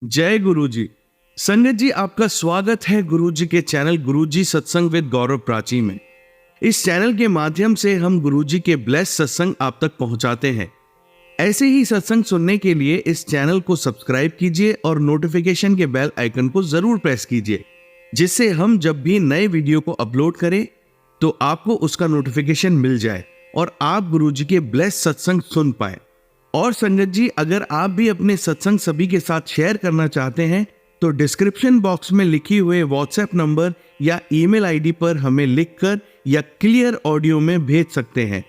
जय गुरु जी। संगत जी, आपका स्वागत है गुरु जी के चैनल गुरु जी सत्संग विद गौरव प्राची में। इस चैनल के माध्यम से हम गुरु जी के ब्लेस सत्संग आप तक पहुंचाते हैं। ऐसे ही सत्संग सुनने के लिए इस चैनल को सब्सक्राइब कीजिए और नोटिफिकेशन के बेल आइकन को जरूर प्रेस कीजिए, जिससे हम जब भी नए वीडियो को अपलोड करें तो आपको उसका नोटिफिकेशन मिल जाए और आप गुरु जी के ब्लेस सत्संग सुन पाए। और संगत जी, अगर आप भी अपने सत्संग सभी के साथ शेयर करना चाहते हैं तो डिस्क्रिप्शन बॉक्स में लिखी हुए व्हाट्सएप नंबर या ईमेल आईडी पर हमें लिखकर या क्लियर ऑडियो में भेज सकते हैं।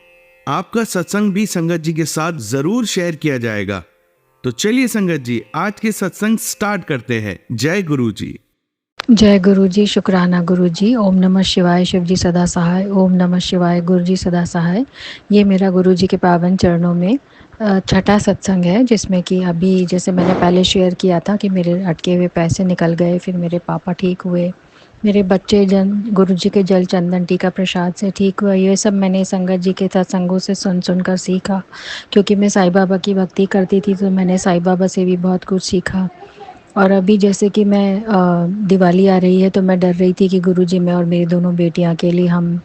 आपका सत्संग भी संगत जी के साथ जरूर शेयर किया जाएगा। तो चलिए संगत जी, आज के सत्संग स्टार्ट करते हैं। जय गुरु जी। जय गुरु जी। शुक्राना गुरु जी। ओम नमः शिवाय। शिव जी सदा सहाय। ओम नमः शिवाय। गुरु जी सदा सहाय। ये मेरा गुरु जी के पावन चरणों में छठा सत्संग है, जिसमें कि अभी जैसे मैंने पहले शेयर किया था कि मेरे अटके हुए पैसे निकल गए, फिर मेरे पापा ठीक हुए, मेरे बच्चे गुरु जी के जल चंदन टीका प्रसाद से ठीक हुआ। ये सब मैंने संगत जी के सत्संगों से सुन कर सीखा, क्योंकि मैं साईं बाबा की भक्ति करती थी तो मैंने साईं बाबा से भी बहुत कुछ सीखा। और अभी जैसे कि मैं दिवाली आ रही है तो मैं डर रही थी कि गुरुजी, मैं और मेरी दोनों बेटियां के लिए हम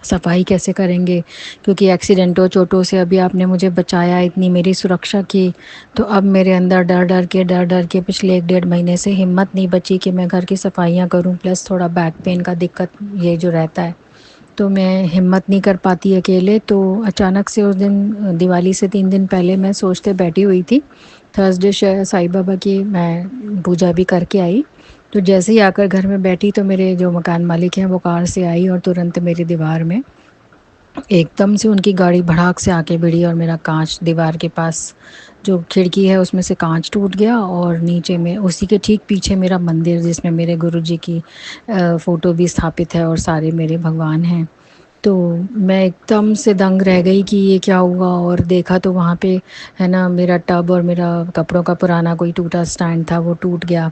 सफाई कैसे करेंगे, क्योंकि एक्सीडेंटों चोटों से अभी आपने मुझे बचाया, इतनी मेरी सुरक्षा की। तो अब मेरे अंदर डर डर के पिछले 1-1.5 महीने से हिम्मत नहीं बची कि मैं घर की सफाइयाँ करूं। प्लस थोड़ा बैक पेन का दिक्कत ये जो रहता है, तो मैं हिम्मत नहीं कर पाती अकेले। तो अचानक से उस दिन दिवाली से 3 दिन पहले मैं सोचते बैठी हुई थी, थर्सडे साईं बाबा की मैं पूजा भी करके आई। तो जैसे ही आकर घर में बैठी तो मेरे जो मकान मालिक हैं वो कार से आई और तुरंत मेरी दीवार में एकदम से उनकी गाड़ी भड़ाक से आके भिड़ी और मेरा कांच दीवार के पास जो खिड़की है उसमें से कांच टूट गया। और नीचे में उसी के ठीक पीछे मेरा मंदिर, जिसमें मेरे गुरुजी की फ़ोटो भी स्थापित है और सारे मेरे भगवान हैं। तो मैं एकदम से दंग रह गई कि ये क्या हुआ। और देखा तो वहाँ पे है ना, मेरा टब और मेरा कपड़ों का पुराना कोई टूटा स्टैंड था वो टूट गया।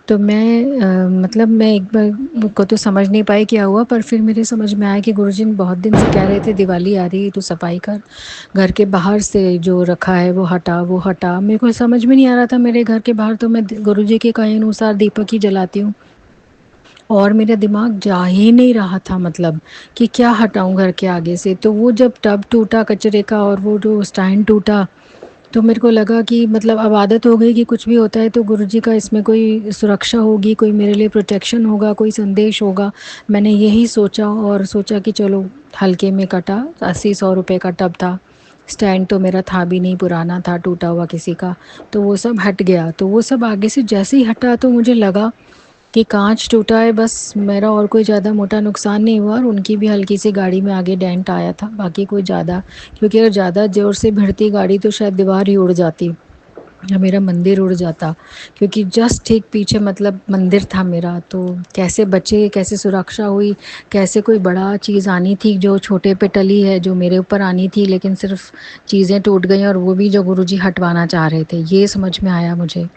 तो मतलब मैं एक बार को तो समझ नहीं पाई क्या हुआ, पर फिर मेरे समझ में आया कि गुरुजी बहुत दिन से कह रहे थे दिवाली आ रही है तो सफाई कर, घर के बाहर से जो रखा है वो हटा वो हटा। मेरे को समझ में नहीं आ रहा था, मेरे घर के बाहर तो मैं गुरुजी के कहे अनुसार दीपक ही जलाती हूँ और मेरा दिमाग जा ही नहीं रहा था, मतलब कि क्या हटाऊं घर के आगे से। तो वो जब टब टूटा कचरे का और वो जो स्टैंड टूटा, तो मेरे को लगा कि मतलब अब आदत हो गई कि कुछ भी होता है तो गुरुजी का इसमें कोई सुरक्षा होगी, कोई मेरे लिए प्रोटेक्शन होगा, कोई संदेश होगा। मैंने यही सोचा और सोचा कि चलो हल्के में कटा। 80-100 रुपये का टब था, स्टैंड तो मेरा था भी नहीं, पुराना था टूटा हुआ किसी का। तो वो सब हट गया। तो वो सब आगे से जैसे ही हटा तो मुझे लगा कि कांच टूटा है बस, मेरा और कोई ज़्यादा मोटा नुकसान नहीं हुआ। और उनकी भी हल्की सी गाड़ी में आगे डेंट आया था, बाकी कोई ज़्यादा, क्योंकि अगर ज़्यादा ज़ोर से भिड़ती गाड़ी तो शायद दीवार ही उड़ जाती या मेरा मंदिर उड़ जाता, क्योंकि जस्ट ठीक पीछे मतलब मंदिर था मेरा। तो कैसे बचे, कैसे सुरक्षा हुई, कैसे कोई बड़ा चीज़ आनी थी जो छोटे पे टली है, जो मेरे ऊपर आनी थी लेकिन सिर्फ चीज़ें टूट गई और वो भी जो गुरुजी हटवाना चाह रहे थे, ये समझ में आया मुझे।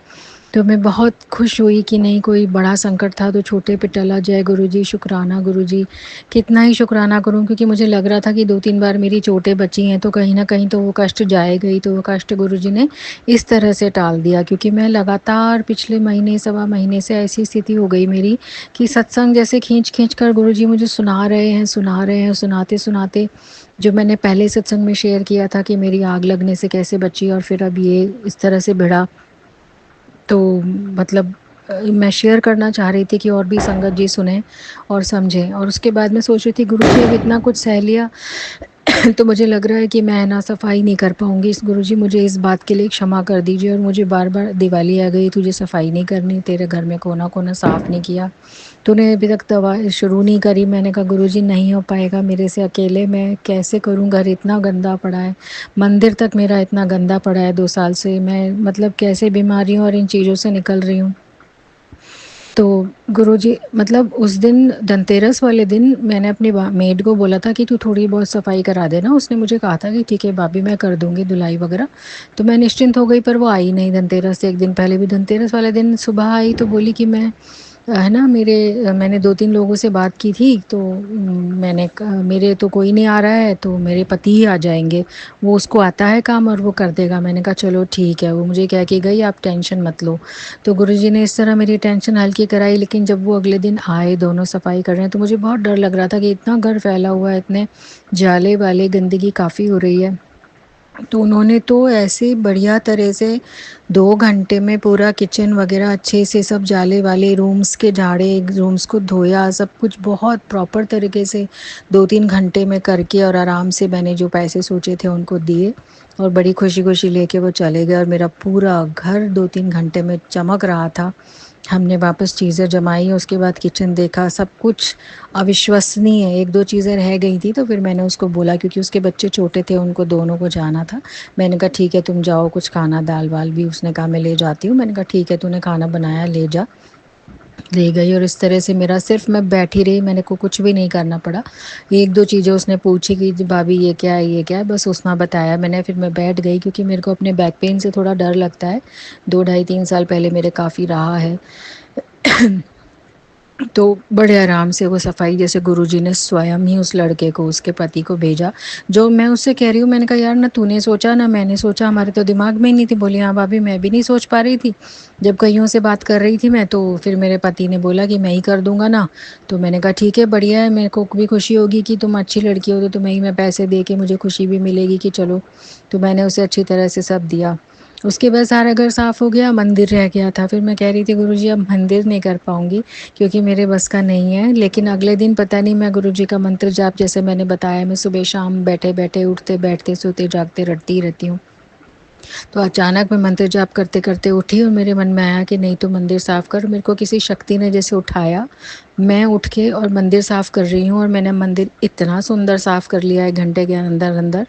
तो मैं बहुत खुश हुई कि नहीं, कोई बड़ा संकट था तो छोटे पे टला। जय गुरुजी। शुक्राना गुरुजी। कितना ही शुक्राना करूं, क्योंकि मुझे लग रहा था कि 2-3 बार मेरी चोटें बची हैं तो कहीं ना कहीं तो वो कष्ट जाएगा ही। तो वो कष्ट गुरुजी ने इस तरह से टाल दिया, क्योंकि मैं लगातार पिछले महीने 1.25 महीने से ऐसी स्थिति हो गई मेरी कि सत्संग जैसे खींच खींच कर गुरुजी मुझे सुना रहे हैं सुनाते सुनाते। जो मैंने पहले सत्संग में शेयर किया था कि मेरी आग लगने से कैसे बची, और फिर अब ये इस तरह से भिड़ा। तो मतलब मैं शेयर करना चाह रही थी कि और भी संगत जी सुने और समझें। और उसके बाद मैं सोच रही थी गुरुजी अब इतना कुछ सह लिया तो मुझे लग रहा है कि मैं ना सफाई नहीं कर पाऊंगी। इस गुरुजी मुझे इस बात के लिए क्षमा कर दीजिए। और मुझे बार बार दिवाली आ गई, तुझे सफाई नहीं करनी, तेरे घर में कोना कोना साफ़ नहीं किया, तूने अभी तक दवा शुरू नहीं करी। मैंने कहा गुरुजी नहीं हो पाएगा मेरे से अकेले, मैं कैसे करूं, घर इतना गंदा पड़ा है, मंदिर तक मेरा इतना गंदा पड़ा है 2 साल से, मैं मतलब कैसे बीमारियों और इन चीज़ों से निकल रही हूँ। तो गुरुजी मतलब उस दिन धनतेरस वाले दिन मैंने अपनी मेड को बोला था कि तू थोड़ी बहुत सफाई करा देना। उसने मुझे कहा था कि ठीक है भाभी मैं कर दूंगी धुलाई वगैरह। तो मैं निश्चिंत हो गई, पर वो आई नहीं। धनतेरस से 1 दिन पहले भी, धनतेरस वाले दिन सुबह आई तो बोली कि मैं है ना, मैंने 2-3 लोगों से बात की थी, तो मेरे तो कोई नहीं आ रहा है, तो मेरे पति ही आ जाएँगे, वो उसको आता है काम और वो कर देगा। मैंने कहा चलो ठीक है, वो मुझे कह के गई आप टेंशन मत लो। तो गुरुजी ने इस तरह मेरी टेंशन हल्की कराई, लेकिन जब वो अगले दिन आए, दोनों सफाई कर रहे हैं, तो मुझे बहुत डर लग रहा था कि इतना घर फैला हुआ है, इतने जाले-वाले, गंदगी काफ़ी हो रही है। तो उन्होंने तो ऐसे बढ़िया तरह से 2 घंटे में पूरा किचन वगैरह अच्छे से सब जाले वाले रूम्स के झाड़े, रूम्स को धोया, सब कुछ बहुत प्रॉपर तरीके से 2-3 घंटे में करके, और आराम से मैंने जो पैसे सोचे थे उनको दिए और बड़ी खुशी-खुशी लेके वो चले गए और मेरा पूरा घर 2-3 घंटे में चमक रहा था। हमने वापस चीज़ें जमाई, उसके बाद किचन देखा, सब कुछ अविश्वसनीय। 1-2 चीज़ें रह गई थी, तो फिर मैंने उसको बोला, क्योंकि उसके बच्चे छोटे थे, उनको दोनों को जाना था। मैंने कहा ठीक है तुम जाओ, कुछ खाना दाल-वाल भी, उसने कहा मैं ले जाती हूँ। मैंने कहा ठीक है तूने खाना बनाया ले जा। ले गई और इस तरह से मेरा सिर्फ़ मैं बैठी रही, मैंने को कुछ भी नहीं करना पड़ा। 1-2 चीज़ें उसने पूछी कि भाभी ये क्या है, ये क्या है? बस उसने बताया मैंने, फिर मैं बैठ गई, क्योंकि मेरे को अपने बैक पेन से थोड़ा डर लगता है। 2 ढाई 3 साल पहले मेरे काफ़ी रहा है। तो बड़े आराम से वो सफाई, जैसे गुरुजी ने स्वयं ही उस लड़के को, उसके पति को भेजा। जो मैं उससे कह रही हूँ, मैंने कहा यार ना तूने सोचा ना मैंने सोचा, हमारे तो दिमाग में ही नहीं थी। बोली हाँ भाभी मैं भी नहीं सोच पा रही थी। जब कईयों से बात कर रही थी मैं, तो फिर मेरे पति ने बोला कि मैं ही कर दूंगा ना। तो मैंने कहा ठीक है बढ़िया है, मेरे को भी खुशी होगी कि तुम अच्छी लड़की हो, तो तुम्हें ही मैं पैसे दे के मुझे खुशी भी मिलेगी कि चलो। तो मैंने उसे अच्छी तरह से सब दिया। उसके बाद सारा घर साफ़ हो गया, मंदिर रह गया था। फिर मैं कह रही थी गुरुजी अब मंदिर नहीं कर पाऊँगी, क्योंकि मेरे बस का नहीं है। लेकिन अगले दिन पता नहीं, मैं गुरुजी का मंत्र जाप, जैसे मैंने बताया, मैं सुबह शाम बैठे-बैठे, उठते-बैठते, सोते-जागते रटती ही रहती हूँ। तो अचानक मैं मंत्र जाप करते-करते उठी और मेरे मन में आया कि नहीं तो मंदिर साफ़ कर। मेरे को किसी शक्ति ने जैसे उठाया, मैं उठ के और मंदिर साफ़ कर रही हूँ, और मैंने मंदिर इतना सुंदर साफ़ कर लिया 1 घंटे के अंदर-अंदर।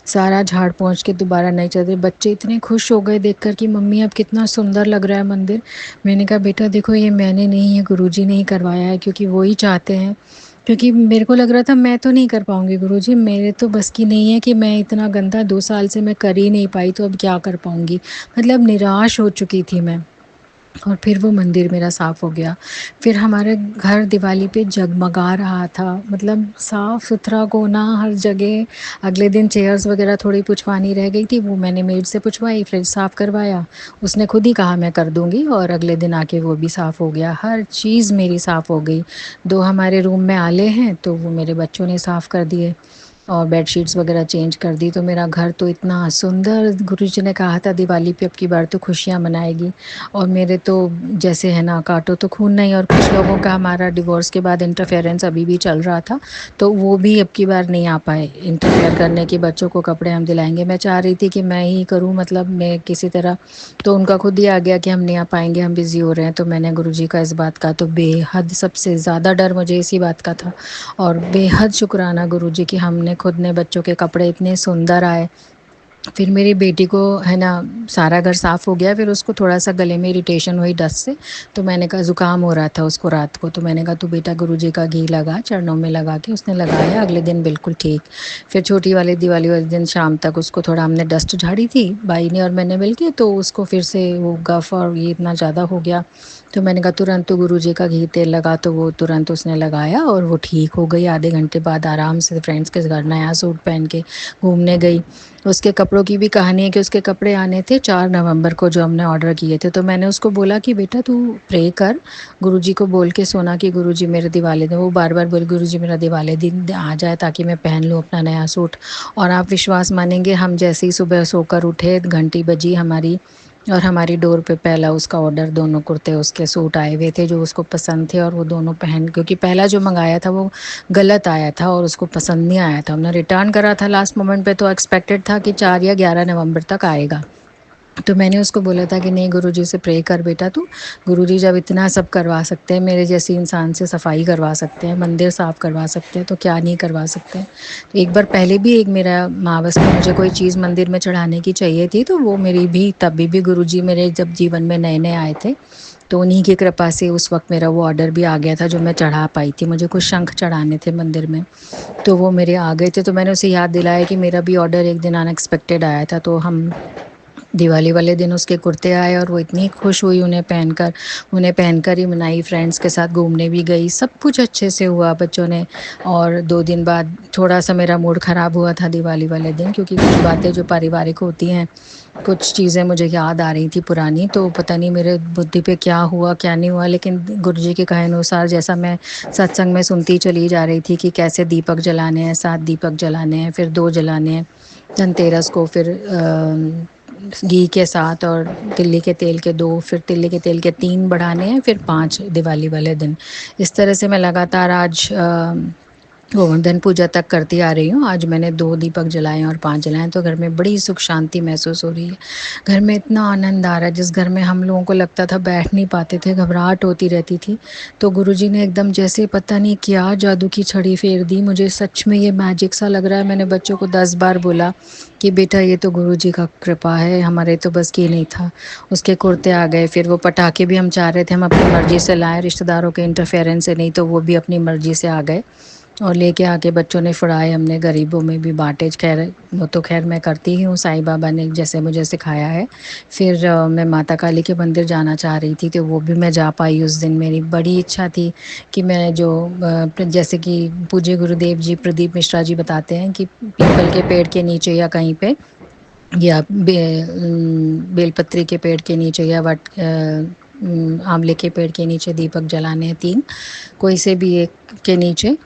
सारा झाड़ पोंछ के दोबारा नई चादर। बच्चे इतने खुश हो गए देखकर कि मम्मी अब कितना सुंदर लग रहा है मंदिर। मैंने कहा बेटा देखो ये मैंने नहीं, ये गुरुजी ने ही करवाया है, क्योंकि वो ही चाहते हैं। क्योंकि मेरे को लग रहा था मैं तो नहीं कर पाऊँगी गुरुजी, मेरे तो बस की नहीं है कि मैं इतना गंदा 2 साल से मैं कर ही नहीं पाई, तो अब क्या कर पाऊँगी। मतलब निराश हो चुकी थी मैं। और फिर वो मंदिर मेरा साफ़ हो गया। फिर हमारे घर दिवाली पे जगमगा रहा था, मतलब साफ़-सुथरा कोना हर जगह। अगले दिन चेयर्स वग़ैरह थोड़ी पुछवानी रह गई थी, वो मैंने मेड से पुछवाई, फ्रिज साफ़ करवाया। उसने खुद ही कहा मैं कर दूँगी, और अगले दिन आके वो भी साफ़ हो गया। हर चीज़ मेरी साफ़ हो गई। 2 हमारे रूम में आले हैं, तो वो मेरे बच्चों ने साफ़ कर दिए। और बेडशीट्स वगैरह चेंज कर दी, तो मेरा घर तो इतना सुंदर। गुरुजी ने कहा था दिवाली पे अब की बार तो खुशियाँ मनाएगी। और मेरे तो जैसे है ना, काटो तो खून नहीं। और कुछ लोगों का हमारा डिवोर्स के बाद इंटरफेरेंस अभी भी चल रहा था, तो वो भी अब की बार नहीं आ पाए इंटरफेयर करने कि बच्चों को कपड़े हम दिलाएंगे। मैं चाह रही थी कि मैं ही करूँ, मतलब मैं किसी तरह, तो उनका खुद ही आ गया कि हम नहीं आ पाएंगे, हम बिज़ी हो रहे हैं। तो मैंने गुरुजी का इस बात का तो बेहद, सबसे ज़्यादा डर मुझे इसी बात का था। और बेहद शुक्राना गुरुजी कि हमने खुद ने, बच्चों के कपड़े इतने सुंदर आए। फिर मेरी बेटी को है ना, सारा घर साफ़ हो गया। फिर उसको थोड़ा-सा गले में इरिटेशन हुई डस्ट से, तो मैंने कहा ज़ुकाम हो रहा था उसको रात को, तो मैंने कहा तू बेटा गुरुजी का घी लगा, चरणों में लगा के उसने लगाया। अगले दिन बिल्कुल ठीक। फिर छोटी वाली दिवाली वाले दिन शाम तक उसको थोड़ा हमने डस्ट झाड़ी थी, बाई ने और मैंने मिलके, तो उसको फिर से वो कफ और ये इतना ज़्यादा हो गया। तो मैंने कहा तुरंत तू गुरुजी का घी तेल लगा, तो वो तुरंत उसने लगाया और वो ठीक हो गई। आधे घंटे बाद आराम से फ्रेंड्स के घर नया सूट पहन के घूमने गई। उसके कपड़ों की भी कहानी है कि उसके कपड़े आने थे 4 नवंबर को, जो हमने ऑर्डर किए थे। तो मैंने उसको बोला कि बेटा तू प्रे कर, गुरुजी को बोल के सोना कि गुरुजी मेरे दिवाली दिन, वो बार-बार बोली गुरुजी मेरा दिवाली दिन आ जाए ताकि मैं पहन लूँ अपना नया सूट। और आप विश्वास मानेंगे, हम जैसे ही सुबह सोकर उठे, घंटी बजी हमारी, और हमारी डोर पे पहला उसका ऑर्डर, दोनों कुर्ते उसके सूट आए हुए थे जो उसको पसंद थे, और वो दोनों पहन, क्योंकि पहला जो मंगाया था वो गलत आया था और उसको पसंद नहीं आया था। हमने रिटर्न करा था लास्ट मोमेंट पे, तो एक्सपेक्टेड था कि 4 या 11 नवंबर तक आएगा। तो मैंने उसको बोला था कि नहीं गुरुजी से प्रे कर बेटा तू, गुरुजी जब इतना सब करवा सकते हैं, मेरे जैसी इंसान से सफाई करवा सकते हैं, मंदिर साफ़ करवा सकते हैं, तो क्या नहीं करवा सकते हैं। तो एक बार पहले भी एक मेरा मावस में मुझे कोई चीज़ मंदिर में चढ़ाने की चाहिए थी, तो वो मेरी भी तभी भी गुरुजी मेरे जब जीवन में नए-नए आए थे, तो उन्हीं की कृपा से उस वक़्त मेरा वो ऑर्डर भी आ गया था जो मैं चढ़ा पाई थी। मुझे कुछ शंख चढ़ाने थे मंदिर में, तो वो मेरे आ गए थे। तो मैंने उसे याद दिलाया कि मेरा भी ऑर्डर एक दिन अनएक्सपेक्टेड आया था, तो हम दिवाली वाले दिन उसके कुर्ते आए और वो इतनी खुश हुई उन्हें पहनकर ही मनाई, फ्रेंड्स के साथ घूमने भी गई, सब कुछ अच्छे से हुआ बच्चों ने। और 2 दिन बाद थोड़ा-सा मेरा मूड ख़राब हुआ था दिवाली वाले दिन, क्योंकि कुछ बातें जो पारिवारिक होती हैं, कुछ चीज़ें मुझे याद आ रही थी पुरानी, तो पता नहीं मेरे बुद्धि पे क्या हुआ, क्या नहीं हुआ, लेकिन गुरुजी के कहे अनुसार जैसा मैं सत्संग में सुनती चली जा रही थी कि कैसे दीपक जलाने हैं, 7 दीपक जलाने हैं, फिर 2 जलाने हैं धनतेरस को, फिर घी के 7 और तिल्ली के तेल के 2, फिर तिल्ली के तेल के 3 बढ़ाने हैं, फिर 5 दिवाली वाले दिन। इस तरह से मैं लगातार आज गोवर्धन पूजा तक करती आ रही हूँ। आज मैंने 2 दीपक जलाए हैं और 5 जलाए हैं, तो घर में बड़ी सुख शांति महसूस हो रही है। घर में इतना आनंद आ रहा है, जिस घर में हम लोगों को लगता था बैठ नहीं पाते थे, घबराहट होती रहती थी, तो गुरुजी ने एकदम जैसे पता नहीं क्या जादू की छड़ी फेर दी। मुझे सच में ये मैजिक सा लग रहा है। मैंने बच्चों को 10 बार बोला कि बेटा ये तो गुरुजी का कृपा है, हमारे तो बस ये नहीं था। उसके कुर्ते आ गए, फिर वो पटाखे भी हम चाह रहे थे हम अपनी मर्ज़ी से लाएँ, रिश्तेदारों के इंटरफेरेंस से नहीं, तो वो भी अपनी मर्ज़ी से आ गए और लेके आके बच्चों ने फुड़ाए, हमने गरीबों में भी बाँटे। खैर वो तो खैर मैं करती ही हूँ, साईं बाबा ने जैसे मुझे सिखाया है। फिर मैं माता काली के मंदिर जाना चाह रही थी, तो वो भी मैं जा पाई उस दिन। मेरी बड़ी इच्छा थी कि मैं जो जैसे कि पूज्य गुरुदेव जी प्रदीप मिश्रा जी बताते हैं कि पीपल के पेड़ के नीचे या कहीं पे, या बेलपत्री के पेड़ के नीचे, या आंवले के पेड़ के नीचे दीपक जलाने हैं 3, कोई से भी एक के नीचे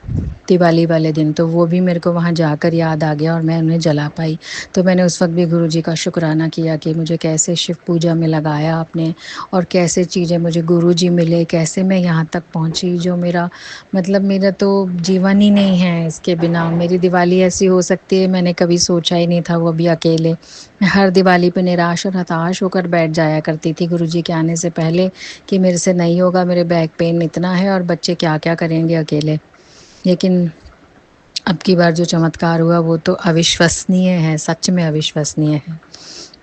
दिवाली वाले दिन। तो वो भी मेरे को वहाँ जाकर याद आ गया और मैं उन्हें जला पाई। तो मैंने उस वक़्त भी गुरुजी का शुक्राना किया कि मुझे कैसे शिव पूजा में लगाया आपने, और कैसे चीज़ें मुझे गुरुजी मिले, कैसे मैं यहाँ तक पहुँची, जो मेरा मतलब मेरा तो जीवन ही नहीं है इसके बिना। मेरी दिवाली ऐसी हो सकती है, मैंने कभी सोचा ही नहीं था, वो भी अकेले। मैं हर दिवाली पे निराश और हताश होकर बैठ जाया करती थी गुरुजी के आने से पहले कि मेरे से नहीं होगा, मेरे बैक पेन इतना है और बच्चे क्या-क्या करेंगे अकेले। लेकिन अब की बार जो चमत्कार हुआ वो तो अविश्वसनीय है, सच में अविश्वसनीय है।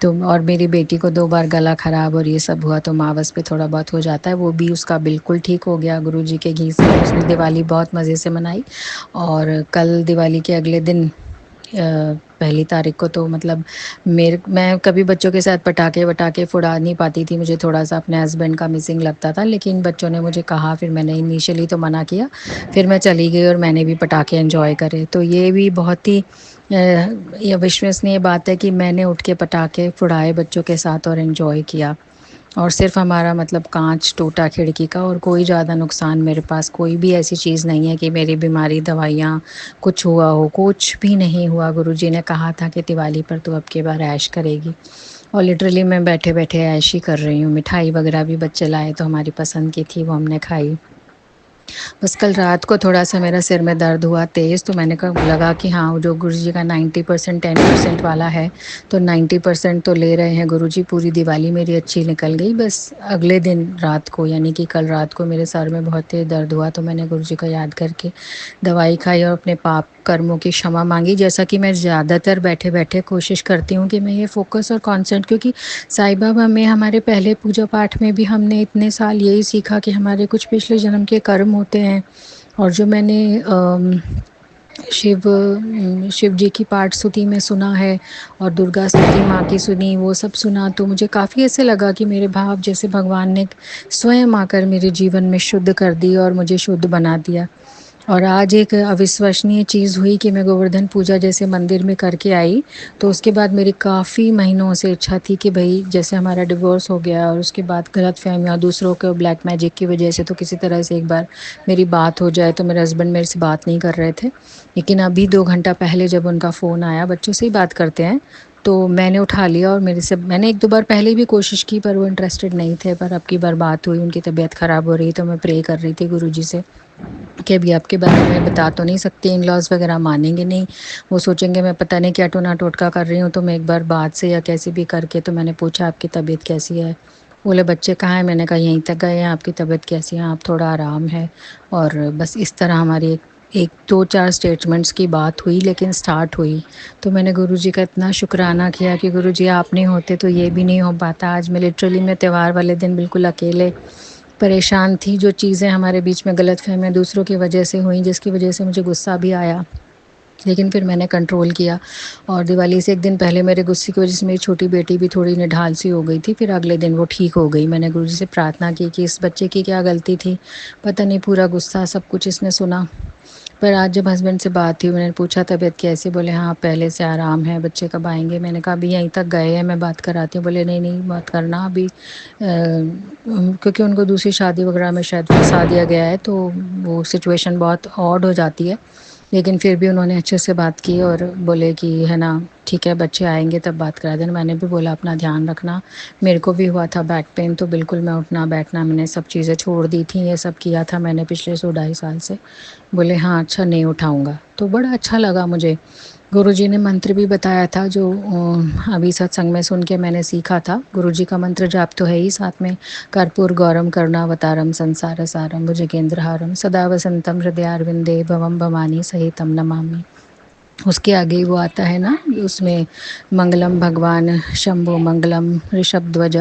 तो और मेरी बेटी को 2 बार गला ख़राब और ये सब हुआ, तो मावस पे थोड़ा बहुत हो जाता है, वो भी उसका बिल्कुल ठीक हो गया गुरुजी के घी से। उसने दिवाली बहुत मज़े से मनाई। और कल दिवाली के अगले दिन 1 तारीख को तो मतलब मैं कभी बच्चों के साथ पटाखे-वटाखे फुड़ा नहीं पाती थी, मुझे थोड़ा-सा अपने हस्बैंड का मिसिंग लगता था, लेकिन बच्चों ने मुझे कहा, फिर मैंने इनिशियली तो मना किया, फिर मैं चली गई और मैंने भी पटाखे एन्जॉय करे। तो ये भी बहुत ही ये अविश्वसनीय बात है कि मैंने उठ के पटाखे फुड़ाए बच्चों के साथ और एन्जॉय किया। और सिर्फ़ हमारा मतलब काँच टूटा खिड़की का, और कोई ज़्यादा नुकसान, मेरे पास कोई भी ऐसी चीज़ नहीं है कि मेरी बीमारी, दवाइयाँ, कुछ हुआ हो, कुछ भी नहीं हुआ। गुरुजी ने कहा था कि दिवाली पर तू अब की बार ऐश करेगी, और लिटरली मैं बैठे-बैठे ऐश ही कर रही हूँ। मिठाई वगैरह भी बच्चे लाए तो हमारी पसंद की थी, वो हमने खाई। बस कल रात को थोड़ा-सा मेरा सिर में दर्द हुआ तेज़, तो मैंने कहा लगा कि हाँ, जो गुरुजी का 90% 10% वाला है, तो 90% तो ले रहे हैं गुरुजी। पूरी दिवाली मेरी अच्छी निकल गई। बस अगले दिन रात को, यानी कि कल रात को मेरे सर में बहुत तेज़ दर्द हुआ, तो मैंने गुरुजी को याद करके दवाई खाई और अपने पाप कर्मों की क्षमा माँगी। जैसा कि मैं ज़्यादातर बैठे-बैठे कोशिश करती हूँ कि मैं ये फ़ोकस और कॉन्सेंट्रेट, क्योंकि साईं बाबा में हमारे पहले पूजा पाठ में भी हमने इतने साल यही सीखा कि हमारे कुछ पिछले जन्म के कर्म होते हैं। और जो मैंने शिव जी की पाठ स्तुति में सुना है और दुर्गा स्तुति माँ की सुनी, वो सब सुना, तो मुझे काफ़ी ऐसे लगा कि मेरे भाव जैसे भगवान ने स्वयं आकर मेरे जीवन में शुद्ध कर दी और मुझे शुद्ध बना दिया। और आज एक अविश्वसनीय चीज़ हुई कि मैं गोवर्धन पूजा जैसे मंदिर में करके आई, तो उसके बाद मेरी काफ़ी महीनों से इच्छा थी कि भई जैसे हमारा डिवोर्स हो गया और उसके बाद गलतफ़हमियाँ दूसरों के ब्लैक मैजिक की वजह से, तो किसी तरह से एक बार मेरी बात हो जाए। तो मेरे हस्बैंड मेरे से बात नहीं कर रहे थे, लेकिन अभी 2 घंटा पहले जब उनका फ़ोन आया, बच्चों से ही बात करते हैं, तो मैंने उठा लिया और मैंने 1-2 बार पहले भी कोशिश की पर वो इंटरेस्टेड नहीं थे। पर अब की बार बात हुई, उनकी तबीयत ख़राब हो रही, तो मैं प्रे कर रही थी गुरुजी से कि अभी आपके बारे में बता तो नहीं सकती, इन-लॉज़ वगैरह मानेंगे नहीं, वो सोचेंगे मैं पता नहीं क्या टोना-टोटका कर रही हूँ, तो मैं एक बार बात से या कैसे भी करके। तो मैंने पूछा आपकी तबीयत कैसी है? बोले बच्चे कहाँ हैं? मैंने कहा यहीं तक गए हैं, आपकी तबीयत कैसी है? आप थोड़ा आराम है। और बस इस तरह हमारी एक 2-4 स्टेटमेंट्स की बात हुई, लेकिन स्टार्ट हुई। तो मैंने गुरुजी का इतना शुक्राना किया कि गुरुजी आप नहीं होते तो ये भी नहीं हो पाता। आज मैं लिटरली मैं त्योहार वाले दिन बिल्कुल अकेले परेशान थी। जो चीज़ें हमारे बीच में गलतफ़हमियाँ दूसरों की वजह से हुई, जिसकी वजह से मुझे गुस्सा भी आया, लेकिन फिर मैंने कंट्रोल किया और दिवाली से 1 दिन पहले मेरे गुस्से की वज़ह से मेरी छोटी बेटी भी थोड़ी निढाल सी हो गई थी। फिर अगले दिन वो ठीक हो गई। मैंने गुरुजी से प्रार्थना की कि इस बच्चे की क्या गलती थी? पता नहीं पूरा गुस्सा सब कुछ इसने सुना। पर आज जब हस्बैंड से बात हुई, मैंने पूछा तबीयत कैसी? बोले हाँ, पहले से आराम है, बच्चे कब आएँगे? मैंने कहा अभी यहीं तक गए हैं, मैं बात कराती हूँ। बोले नहीं, नहीं मत करना अभी क्योंकि उनको दूसरी शादी वग़ैरह में शायद फँसा दिया गया है, तो वो सिचुएशन बहुत ऑड हो जाती है। लेकिन फिर भी उन्होंने अच्छे से बात की और बोले कि है ना, ठीक है बच्चे आएँगे तब बात करा देना। मैंने भी बोला अपना ध्यान रखना। मेरे को भी हुआ था बैक पेन, तो बिल्कुल मैं उठना-बैठना मैंने सब चीज़ें छोड़ दी थी, ये सब किया था मैंने पिछले 2 ढाई साल से। बोले हाँ, अच्छा नहीं उठाऊँगा। तो बड़ा अच्छा लगा मुझे। गुरुजी ने मंत्र भी बताया था जो अभी सत्संग में सुन के मैंने सीखा था। गुरुजी का मंत्र जाप तो है ही, साथ में कर्पूर गौरम करुणावतारम संसार सारम भुजगेंद्रहारम सदा वसंतम हृदयारविंदे भवम भवानी सहितम नमामि। उसके आगे ही वो आता है ना, उसमें मंगलम भगवान शंभो मंगलम ऋषभध्वज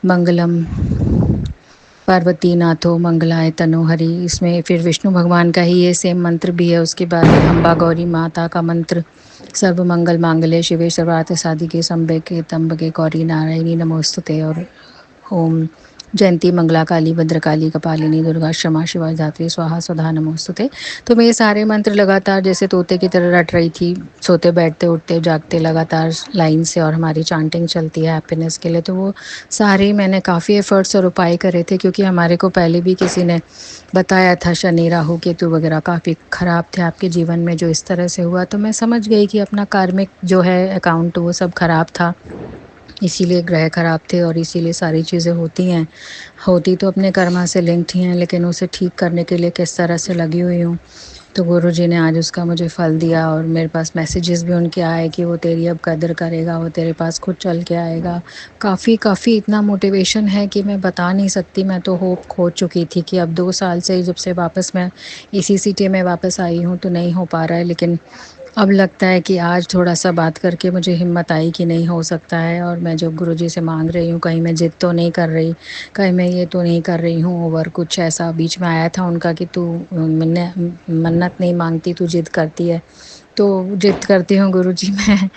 मंगलम पार्वती नाथो मंगलाय तनोहरि। इसमें फिर विष्णु भगवान का ही ये सेम मंत्र भी है। उसके बाद अम्बा गौरी माता का मंत्र सर्व मंगल मांगल्ये शिवे सर्वार्थ साधिके शंभके त्र्यंबके गौरी नारायणी नमोस्तुते। और ओम जयंती मंगला काली भद्रकाली कपालिनी दुर्गा क्षमा शिवा धात्री स्वाहा स्वधा नमोस्तुते। तो मैं ये सारे मंत्र लगातार जैसे तोते की तरह रट रही थी, सोते बैठते उठते जागते लगातार लाइन से। और हमारी चांटिंग चलती है हैप्पीनेस के लिए, तो वो सारे मैंने काफ़ी एफर्ट्स और उपाय करे थे, क्योंकि हमारे को पहले भी किसी ने बताया था शनि राहु केतु वगैरह काफ़ी ख़राब थे आपके जीवन में जो इस तरह से हुआ। तो मैं समझ गई कि अपना कार्मिक जो है अकाउंट वो सब ख़राब था, इसीलिए ग्रह खराब थे और इसीलिए सारी चीज़ें होती हैं। होती तो अपने कर्मा से लिंक्ड ही हैं, लेकिन उसे ठीक करने के लिए किस तरह से लगी हुई हूँ। तो गुरुजी ने आज उसका मुझे फल दिया और मेरे पास मैसेजेस भी उनके आए कि वो तेरी अब कदर करेगा, वो तेरे पास खुद चल के आएगा। काफ़ी इतना मोटिवेशन है कि मैं बता नहीं सकती। मैं तो होप खो चुकी थी कि अब 2 साल से जब से वापस मैं इसी सिटी में वापस आई हूँ तो नहीं हो पा रहा है, लेकिन अब लगता है कि आज थोड़ा-सा बात करके मुझे हिम्मत आई कि नहीं हो सकता है। और मैं जो गुरुजी से माँग रही हूँ, कहीं मैं ज़िद तो नहीं कर रही, कहीं मैं ये तो नहीं कर रही हूँ ओवर कुछ ऐसा। बीच में आया था उनका कि तू मन्नत नहीं माँगती, तू ज़िद करती है। तो ज़िद करती हूँ गुरुजी मैं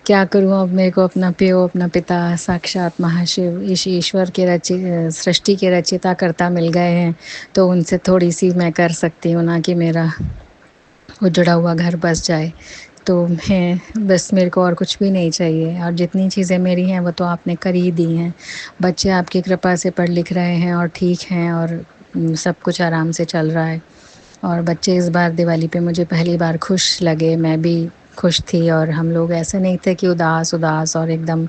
क्या करूँ अब? मेरे को अपना पियो, अपना पिता साक्षात महाशिव इस ईश्वर के सृष्टि के रचयिता कर्ता मिल गए हैं, तो उनसे थोड़ी-सी मैं कर सकती हूँ ना कि मेरा उजड़ा हुआ घर बस जाए। तो मैं बस, मेरे को और कुछ भी नहीं चाहिए और जितनी चीज़ें मेरी हैं वो तो आपने कर ही दी हैं। बच्चे आपकी कृपा से पढ़ लिख रहे हैं और ठीक हैं और सब कुछ आराम से चल रहा है। और बच्चे इस बार दिवाली पे मुझे पहली बार खुश लगे, मैं भी खुश थी। और हम लोग ऐसे नहीं थे कि उदास और एकदम,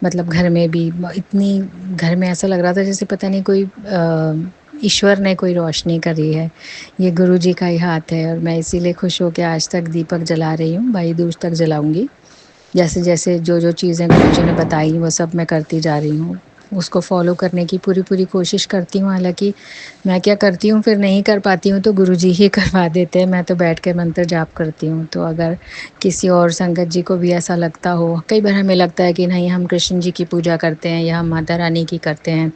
मतलब घर में भी इतनी, घर में ऐसा लग रहा था जैसे पता नहीं कोई ईश्वर ने कोई रोशनी करी है। ये गुरुजी का ही हाथ है और मैं इसीलिए खुश हो के आज तक दीपक जला रही हूँ, भाई दूज तक जलाऊँगी। जैसे-जैसे जो चीज़ें गुरुजी ने बताई वो सब मैं करती जा रही हूँ। उसको फ़ॉलो करने की पूरी कोशिश करती हूँ, हालाँकि मैं क्या करती हूँ, फिर नहीं कर पाती हूँ तो गुरुजी ही करवा देते हैं। मैं तो बैठ के मंत्र जाप करती हूँ। तो अगर किसी और संगत जी को भी ऐसा लगता हो, कई बार हमें लगता है कि नहीं हम कृष्ण जी की पूजा करते हैं या हम माता रानी की करते हैं,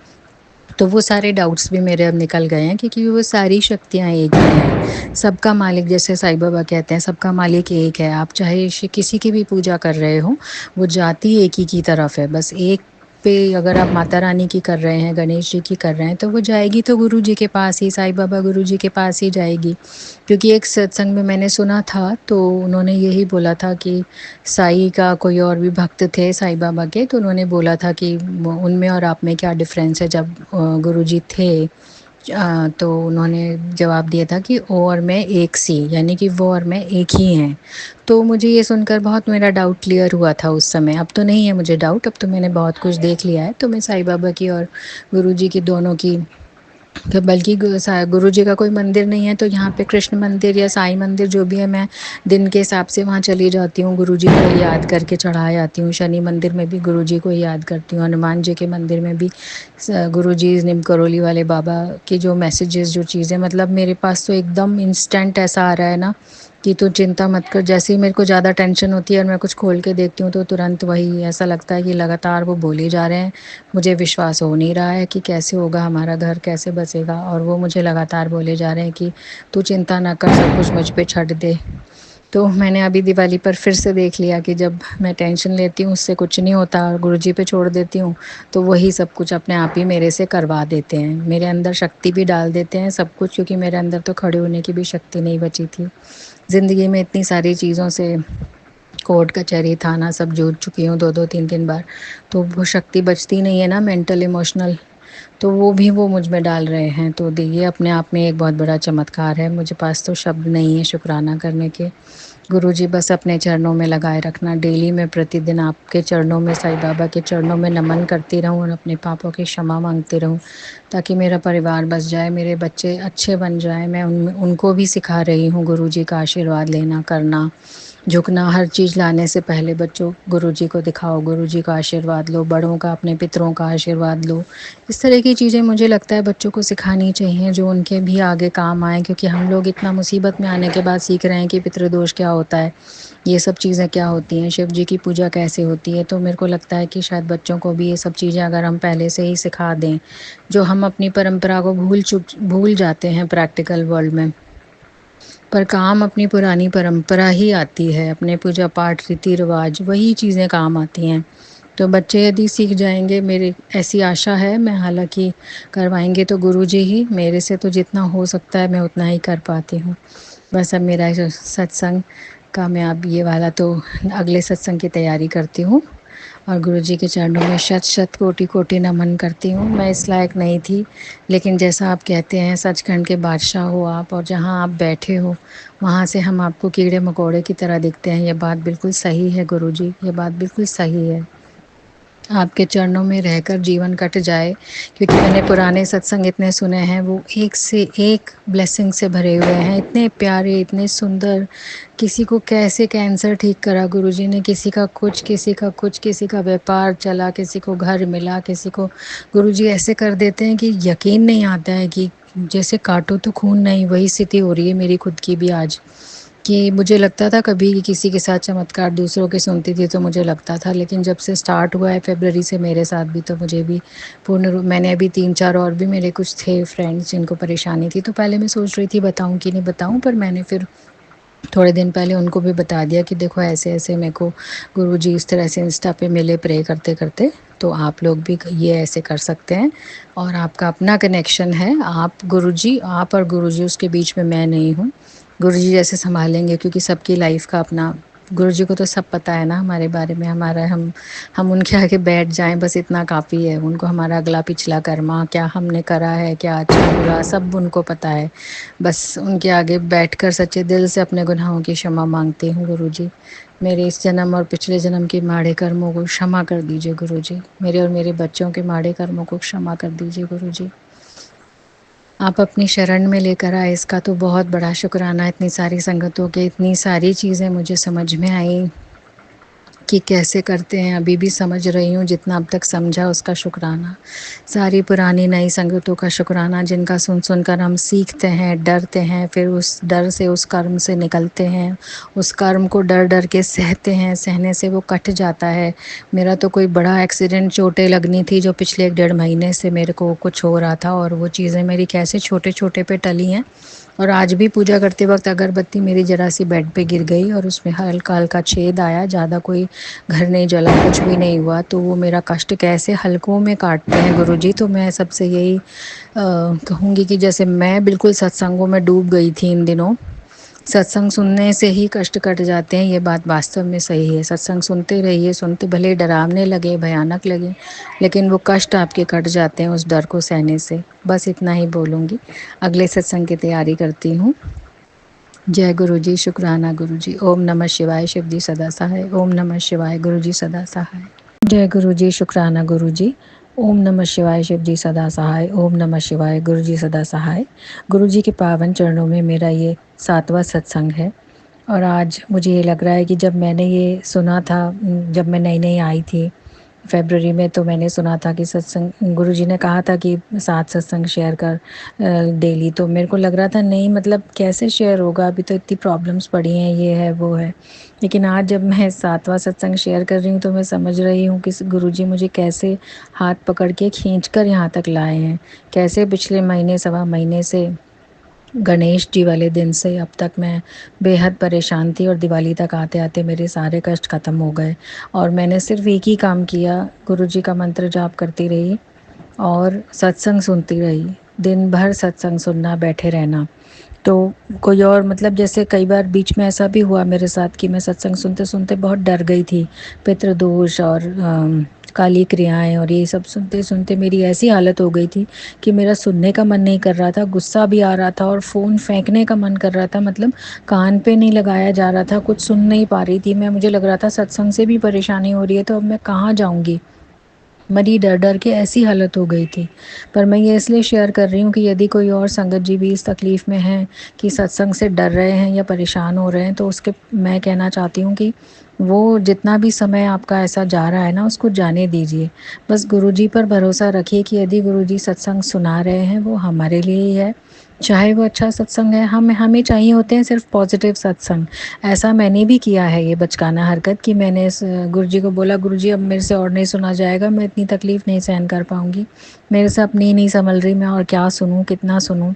तो वो सारे डाउट्स भी मेरे अब निकल गए हैं, क्योंकि वो सारी शक्तियाँ एक ही हैं। सबका मालिक, जैसे साईं बाबा कहते हैं, सबका मालिक एक है। आप चाहे किसी की भी पूजा कर रहे हो, वो जाति एक ही की तरफ है। बस एक पे अगर आप माता रानी की कर रहे हैं, गणेश जी की कर रहे हैं, तो वो जाएगी तो गुरु जी के पास ही, साईं बाबा गुरु जी के पास ही जाएगी। क्योंकि एक सत्संग में मैंने सुना था, तो उन्होंने यही बोला था कि साईं का कोई और भी भक्त थे साईं बाबा के, तो उन्होंने बोला था कि उनमें और आप में क्या डिफ़रेंस है। जब गुरुजी थे तो उन्होंने जवाब दिया था कि ओ और मैं एक सी, यानी कि वो और मैं एक ही हैं। तो मुझे ये सुनकर बहुत मेरा डाउट क्लियर हुआ था उस समय। अब तो नहीं है मुझे डाउट, अब तो मैंने बहुत कुछ देख लिया है। तो मैं साईं बाबा की और गुरुजी की दोनों की, तो बल्कि गुरु जी का कोई मंदिर नहीं है तो यहाँ पे कृष्ण मंदिर या साईं मंदिर जो भी है, मैं दिन के हिसाब से वहाँ चली जाती हूँ, गुरु जी को याद करके चढ़ाए आती हूँ। शनि मंदिर में भी गुरु जी को ही याद करती हूँ। हनुमान जी के मंदिर में भी गुरु जी, निम करोली वाले बाबा के जो मैसेजेस, जो चीज़ें, मतलब मेरे पास तो एकदम इंस्टेंट ऐसा आ रहा है ना कि तू चिंता मत कर। जैसे ही मेरे को ज़्यादा टेंशन होती है और मैं कुछ खोल के देखती हूँ तो तुरंत वही ऐसा लगता है कि लगातार वो बोले जा रहे हैं। मुझे विश्वास हो नहीं रहा है कि कैसे होगा, हमारा घर कैसे बसेगा, और वो मुझे लगातार बोले जा रहे हैं कि तू चिंता ना कर, सब कुछ मुझ पे छੱਡ दे। तो मैंने अभी दिवाली पर फिर से देख लिया कि जब मैं टेंशन लेती हूँ उससे कुछ नहीं होता और गुरुजी पे छोड़ देती हूँ, तो वही सब कुछ अपने आप ही मेरे से करवा देते हैं। मेरे अंदर शक्ति भी डाल देते हैं सब कुछ, क्योंकि मेरे अंदर तो खड़े होने की भी शक्ति नहीं बची थी। ज़िंदगी में इतनी सारी चीज़ों से, कोर्ट कचहरी थाना सब जूझ चुकी हूँ 2-2 3-3 बार, तो वो शक्ति बचती नहीं है ना मेंटल इमोशनल, तो वो भी वो मुझ में डाल रहे हैं। तो ये अपने आप में एक बहुत बड़ा चमत्कार है। मुझे पास तो शब्द नहीं है शुक्राना करने के। गुरुजी बस अपने चरणों में लगाए रखना। डेली मैं प्रतिदिन आपके चरणों में, साईं बाबा के चरणों में नमन करती रहूँ और अपने पापों की क्षमा मांगती रहूँ, ताकि मेरा परिवार बस जाए, मेरे बच्चे अच्छे बन जाएं। मैं उनको भी सिखा रही हूँ गुरुजी का आशीर्वाद लेना, करना, झुकना। हर चीज़ लाने से पहले बच्चों गुरुजी को दिखाओ, गुरुजी का आशीर्वाद लो, बड़ों का, अपने पितरों का आशीर्वाद लो। इस तरह की चीज़ें मुझे लगता है बच्चों को सिखानी चाहिए, जो उनके भी आगे काम आए, क्योंकि हम लोग इतना मुसीबत में आने के बाद सीख रहे हैं कि पितृदोष क्या होता है, ये सब चीज़ें क्या होती हैं, शिव जी की पूजा कैसे होती है। तो मेरे को लगता है कि शायद बच्चों को भी ये सब चीज़ें अगर हम पहले से ही सिखा दें, जो हम अपनी परंपरा को भूल जाते हैं प्रैक्टिकल वर्ल्ड में, पर काम अपनी पुरानी परंपरा ही आती है, अपने पूजा पाठ रीति रिवाज वही चीज़ें काम आती हैं। तो बच्चे यदि सीख जाएंगे, मेरी ऐसी आशा है, मैं हालांकि करवाएंगे तो गुरुजी ही, मेरे से तो जितना हो सकता है मैं उतना ही कर पाती हूँ। बस अब मेरा जो सत्संग का, मैं अब ये वाला तो अगले सत्संग की तैयारी करती हूँ और गुरुजी के चरणों में शत शत कोटि कोटि नमन करती हूँ। मैं इस लायक नहीं थी, लेकिन जैसा आप कहते हैं सचखंड के बादशाह हो आप, और जहाँ आप बैठे हो वहाँ से हम आपको कीड़े मकोड़े की तरह दिखते हैं। ये बात बिल्कुल सही है गुरुजी, ये बात बिल्कुल सही है। आपके चरणों में रहकर जीवन कट जाए, क्योंकि मैंने पुराने सत्संग इतने सुने हैं, वो एक से एक ब्लेसिंग से भरे हुए हैं, इतने प्यारे, इतने सुंदर। किसी को कैसे कैंसर ठीक करा गुरुजी ने, किसी का कुछ, किसी का कुछ, किसी का व्यापार चला, किसी को घर मिला, किसी को गुरुजी ऐसे कर देते हैं कि यकीन नहीं आता है कि जैसे काटो तो खून नहीं। वही स्थिति हो रही है मेरी खुद की भी आज, कि मुझे लगता था कभी किसी के साथ चमत्कार दूसरों के सुनती थी तो मुझे लगता था, लेकिन जब से स्टार्ट हुआ है फरवरी से मेरे साथ भी, तो मुझे भी पूर्ण रूप, मैंने अभी 3-4 और भी मेरे कुछ थे फ्रेंड्स जिनको परेशानी थी, तो पहले मैं सोच रही थी बताऊं कि नहीं बताऊं, पर मैंने फिर थोड़े दिन पहले उनको भी बता दिया कि देखो ऐसे ऐसे मेरे को गुरुजी इस तरह से इंस्टा पे मिले प्रे करते करते, तो आप लोग भी ये ऐसे कर सकते हैं, और आपका अपना कनेक्शन है, आप गुरुजी, आप और गुरुजी, उसके बीच में मैं नहीं हूँ। गुरुजी जैसे संभालेंगे, क्योंकि सबकी लाइफ का अपना, गुरुजी को तो सब पता है ना हमारे बारे में, हमारा, हम उनके आगे बैठ जाएं बस इतना काफ़ी है। उनको हमारा अगला पिछला कर्मा, क्या हमने करा है, क्या अच्छा बुरा, सब उनको पता है। बस उनके आगे बैठकर सच्चे दिल से अपने गुनाहों की क्षमा मांगती हूँ गुरुजी। मेरे इस जन्म और पिछले जन्म के माड़े कर्मों को क्षमा कर दीजिए गुरुजी। मेरे और मेरे बच्चों के माड़े कर्मों को क्षमा कर दीजिए गुरुजी। आप अपनी शरण में लेकर आए, इसका तो बहुत बड़ा शुक्राना। इतनी सारी संगतों के, इतनी सारी चीज़ें मुझे समझ में आई कि कैसे करते हैं, अभी भी समझ रही हूँ, जितना अब तक समझा उसका शुक्राना। सारी पुरानी नई संगतों का शुक्राना, जिनका सुन सुनकर हम सीखते हैं, डरते हैं, फिर उस डर से, उस कर्म से निकलते हैं, उस कर्म को डर डर के सहते हैं, सहने से वो कट जाता है। मेरा तो कोई बड़ा एक्सीडेंट, चोटें लगनी थी जो पिछले 1-1.5 महीने से मेरे को कुछ हो रहा था, और वो चीज़ें मेरी कैसे छोटे छोटे पे टली हैं। और आज भी पूजा करते वक्त अगरबत्ती मेरी जरा सी बेड पे गिर गई और उसमें हल्का हल्का छेद आया, ज़्यादा कोई घर नहीं जला, कुछ भी नहीं हुआ। तो वो मेरा कष्ट कैसे हल्कों में काटते हैं गुरुजी। तो मैं सबसे यही कहूँगी कि जैसे मैं बिल्कुल सत्संगों में डूब गई थी इन दिनों, सत्संग सुनने से ही कष्ट कट जाते हैं, ये बात वास्तव में सही है। सत्संग सुनते रहिए, सुनते, भले डरावने लगे, भयानक लगे, लेकिन वो कष्ट आपके कट जाते हैं उस डर को सहने से। बस इतना ही बोलूँगी। अगले सत्संग की तैयारी करती हूँ। जय गुरुजी, शुक्राना गुरुजी। ओम नमः शिवाय, शिव जी सदा सहाय। ओम नमः शिवाय, गुरुजी सदा सहाय। जय गुरुजी, शुक्राना गुरुजी। ओम नमः शिवाय, शिव जी सदा सहाय। ओम नमः शिवाय, गुरुजी सदा सहाय। गुरुजी के पावन चरणों में मेरा ये 7वां सत्संग है, और आज मुझे ये लग रहा है कि जब मैंने ये सुना था, जब मैं नई नई आई थी फरवरी में, तो मैंने सुना था कि सत्संग, गुरुजी ने कहा था कि 7 सत्संग शेयर कर डेली। तो मेरे को लग रहा था नहीं, मतलब कैसे शेयर होगा, अभी तो इतनी प्रॉब्लम्स पड़ी हैं, ये है वो है। लेकिन आज जब मैं 7वां सत्संग शेयर कर रही हूँ, तो मैं समझ रही हूँ कि गुरुजी मुझे कैसे हाथ पकड़ के खींच कर यहाँ तक लाए हैं, कैसे पिछले महीने, 1.25 महीने से गणेश जी वाले दिन से अब तक मैं बेहद परेशान थी और दिवाली तक आते-आते मेरे सारे कष्ट ख़त्म हो गए और मैंने सिर्फ़ एक ही काम किया, गुरुजी का मंत्र जाप करती रही और सत्संग सुनती रही। दिन भर सत्संग सुनना, बैठे रहना। तो कोई और मतलब जैसे कई बार बीच में ऐसा भी हुआ मेरे साथ कि मैं सत्संग सुनते-सुनते बहुत डर गई थी। पितृदोष और काली क्रियाएँ और ये सब सुनते-सुनते मेरी ऐसी हालत हो गई थी कि मेरा सुनने का मन नहीं कर रहा था, गुस्सा भी आ रहा था और फ़ोन फेंकने का मन कर रहा था। मतलब कान पे नहीं लगाया जा रहा था, कुछ सुन नहीं पा रही थी मैं। मुझे लग रहा था सत्संग से भी परेशानी हो रही है, तो अब मैं कहाँ जाऊँगी? मरी डर-डर के ऐसी हालत हो गई थी। पर मैं ये इसलिए शेयर कर रही हूँ कि यदि कोई और संगत जी भी इस तकलीफ़ में हैं कि सत्संग से डर रहे हैं या परेशान हो रहे हैं, तो उसके मैं कहना चाहती हूँ कि वो जितना भी समय आपका ऐसा जा रहा है ना, उसको जाने दीजिए। बस गुरुजी पर भरोसा रखिए कि यदि गुरुजी सत्संग सुना रहे हैं, वो हमारे लिए ही है। चाहे वो अच्छा सत्संग है, हमें चाहिए होते हैं सिर्फ़ पॉज़िटिव सत्संग। ऐसा मैंने भी किया है ये बचकाना हरकत कि मैंने गुरुजी को बोला, गुरुजी अब मेरे से और नहीं सुना जाएगा, मैं इतनी तकलीफ़ नहीं सहन कर पाऊँगी। मेरे से अपनी ही नहीं सँभल रही, मैं और क्या सुनूँ, कितना सुनूँ?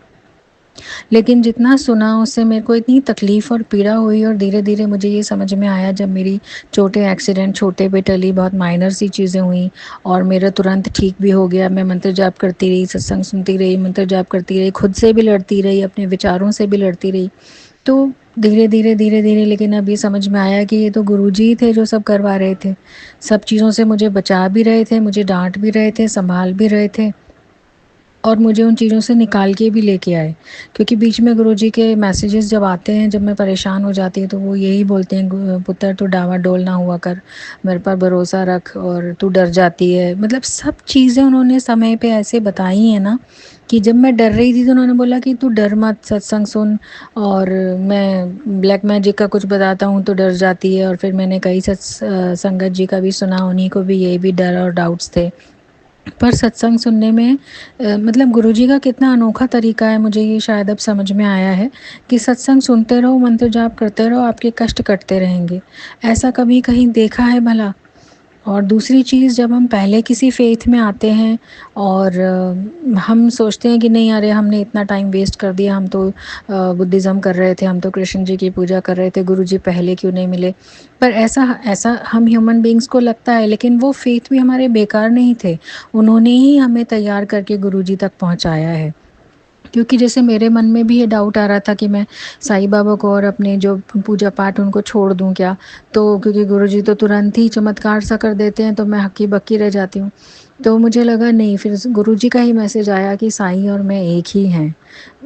लेकिन जितना सुना उससे मेरे को इतनी तकलीफ़ और पीड़ा हुई और धीरे-धीरे मुझे ये समझ में आया जब मेरी चोटें एक्सीडेंट छोटे पे टली, बहुत माइनर सी चीज़ें हुई और मेरा तुरंत ठीक भी हो गया। मैं मंत्र जाप करती रही, सत्संग सुनती रही, मंत्र जाप करती रही, खुद से भी लड़ती रही, अपने विचारों से भी लड़ती रही। तो धीरे-धीरे, धीरे-धीरे लेकिन अब ये समझ में आया कि ये तो गुरुजी ही थे जो सब करवा रहे थे। सब चीज़ों से मुझे बचा भी रहे थे, मुझे डाँट भी रहे थे, सँभाल भी रहे थे और मुझे उन चीज़ों से निकाल के भी लेके आए। क्योंकि बीच में गुरुजी के मैसेजेस जब आते हैं, जब मैं परेशान हो जाती हूँ, तो वो यही बोलते हैं, पुत्र तू डाँवाडोल ना हुआ कर, मेरे पर भरोसा रख और तू डर जाती है। मतलब सब चीज़ें उन्होंने समय पे ऐसे बताई हैं ना, कि जब मैं डर रही थी तो उन्होंने बोला कि तू डर मत, सत्संग सुन और मैं ब्लैक मैजिक का कुछ बताता हूँ तो डर जाती है और फिर मैंने कई संगत जी का भी सुना, उन्हीं को भी यही भी डर और डाउट्स थे। पर सत्संग सुनने में मतलब गुरुजी का कितना अनोखा तरीका है, मुझे ये शायद अब समझ में आया है कि सत्संग सुनते रहो, मंत्र जाप करते रहो, आपके कष्ट कटते रहेंगे। ऐसा कभी कहीं देखा है भला? और दूसरी चीज़ जब हम पहले किसी फ़ेथ में आते हैं और हम सोचते हैं कि नहीं अरे हमने इतना टाइम वेस्ट कर दिया, हम तो बुद्धिज़्म कर रहे थे, हम तो कृष्ण जी की पूजा कर रहे थे, गुरुजी पहले क्यों नहीं मिले? पर ऐसा ऐसा हम ह्यूमन बीइंग्स को लगता है, लेकिन वो फ़ेथ भी हमारे बेकार नहीं थे। उन्होंने ही हमें तैयार करके गुरुजी तक पहुँचाया है। क्योंकि जैसे मेरे मन में भी ये डाउट आ रहा था कि मैं साईं बाबा को और अपने जो पूजा पाठ उनको छोड़ दूँ क्या? तो क्योंकि गुरुजी तो तुरंत ही चमत्कार सा कर देते हैं, तो मैं हक्की-बक्की रह जाती हूँ। तो मुझे लगा नहीं, फिर गुरुजी का ही मैसेज आया कि साईं और मैं एक ही हैं।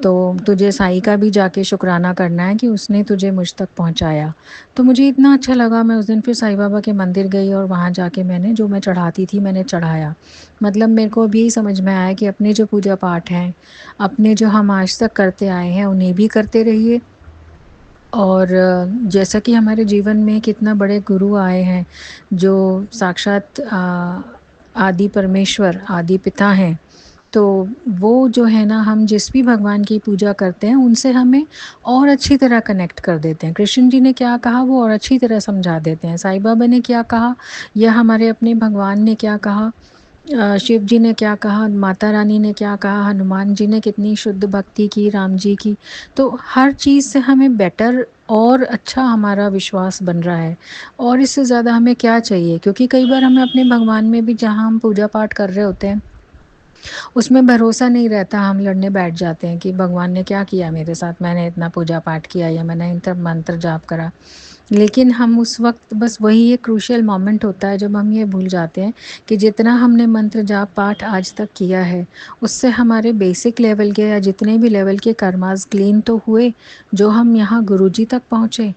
तो तुझे साईं का भी जाके शुकराना करना है कि उसने तुझे मुझ तक पहुँचाया। तो मुझे इतना अच्छा लगा, मैं उस दिन फिर साईं बाबा के मंदिर गई और वहाँ जाके मैंने जो मैं चढ़ाती थी मैंने चढ़ाया। मतलब मेरे को अभी यही समझ में आया कि अपने जो पूजा पाठ हैं, अपने जो हम आज तक करते आए हैं उन्हें भी करते रहिए और जैसा कि हमारे जीवन में कितना बड़े गुरु आए हैं जो साक्षात आदि परमेश्वर, आदि पिता हैं। तो वो जो है ना, हम जिस भी भगवान की पूजा करते हैं उनसे हमें और अच्छी तरह कनेक्ट कर देते हैं। कृष्ण जी ने क्या कहा वो और अच्छी तरह समझा देते हैं। साईं बाबा ने क्या कहा या हमारे अपने भगवान ने क्या कहा, शिव जी ने क्या कहा, माता रानी ने क्या कहा, हनुमान जी ने कितनी शुद्ध भक्ति की, राम जी की। तो हर चीज़ से हमें बेटर और अच्छा हमारा विश्वास बन रहा है और इससे ज़्यादा हमें क्या चाहिए? क्योंकि कई बार हमें अपने भगवान में भी जहाँ हम पूजा पाठ कर रहे होते हैं उसमें भरोसा नहीं रहता, हम लड़ने बैठ जाते हैं कि भगवान ने क्या किया मेरे साथ, मैंने इतना पूजा पाठ किया या मैंने इतना मंत्र जाप करा। लेकिन हम उस वक़्त बस वही एक क्रूशियल मोमेंट होता है जब हम ये भूल जाते हैं कि जितना हमने मंत्र जाप पाठ आज तक किया है, उससे हमारे बेसिक लेवल के या जितने भी लेवल के कर्मास क्लीन तो हुए, जो हम यहाँ गुरुजी तक पहुँचे।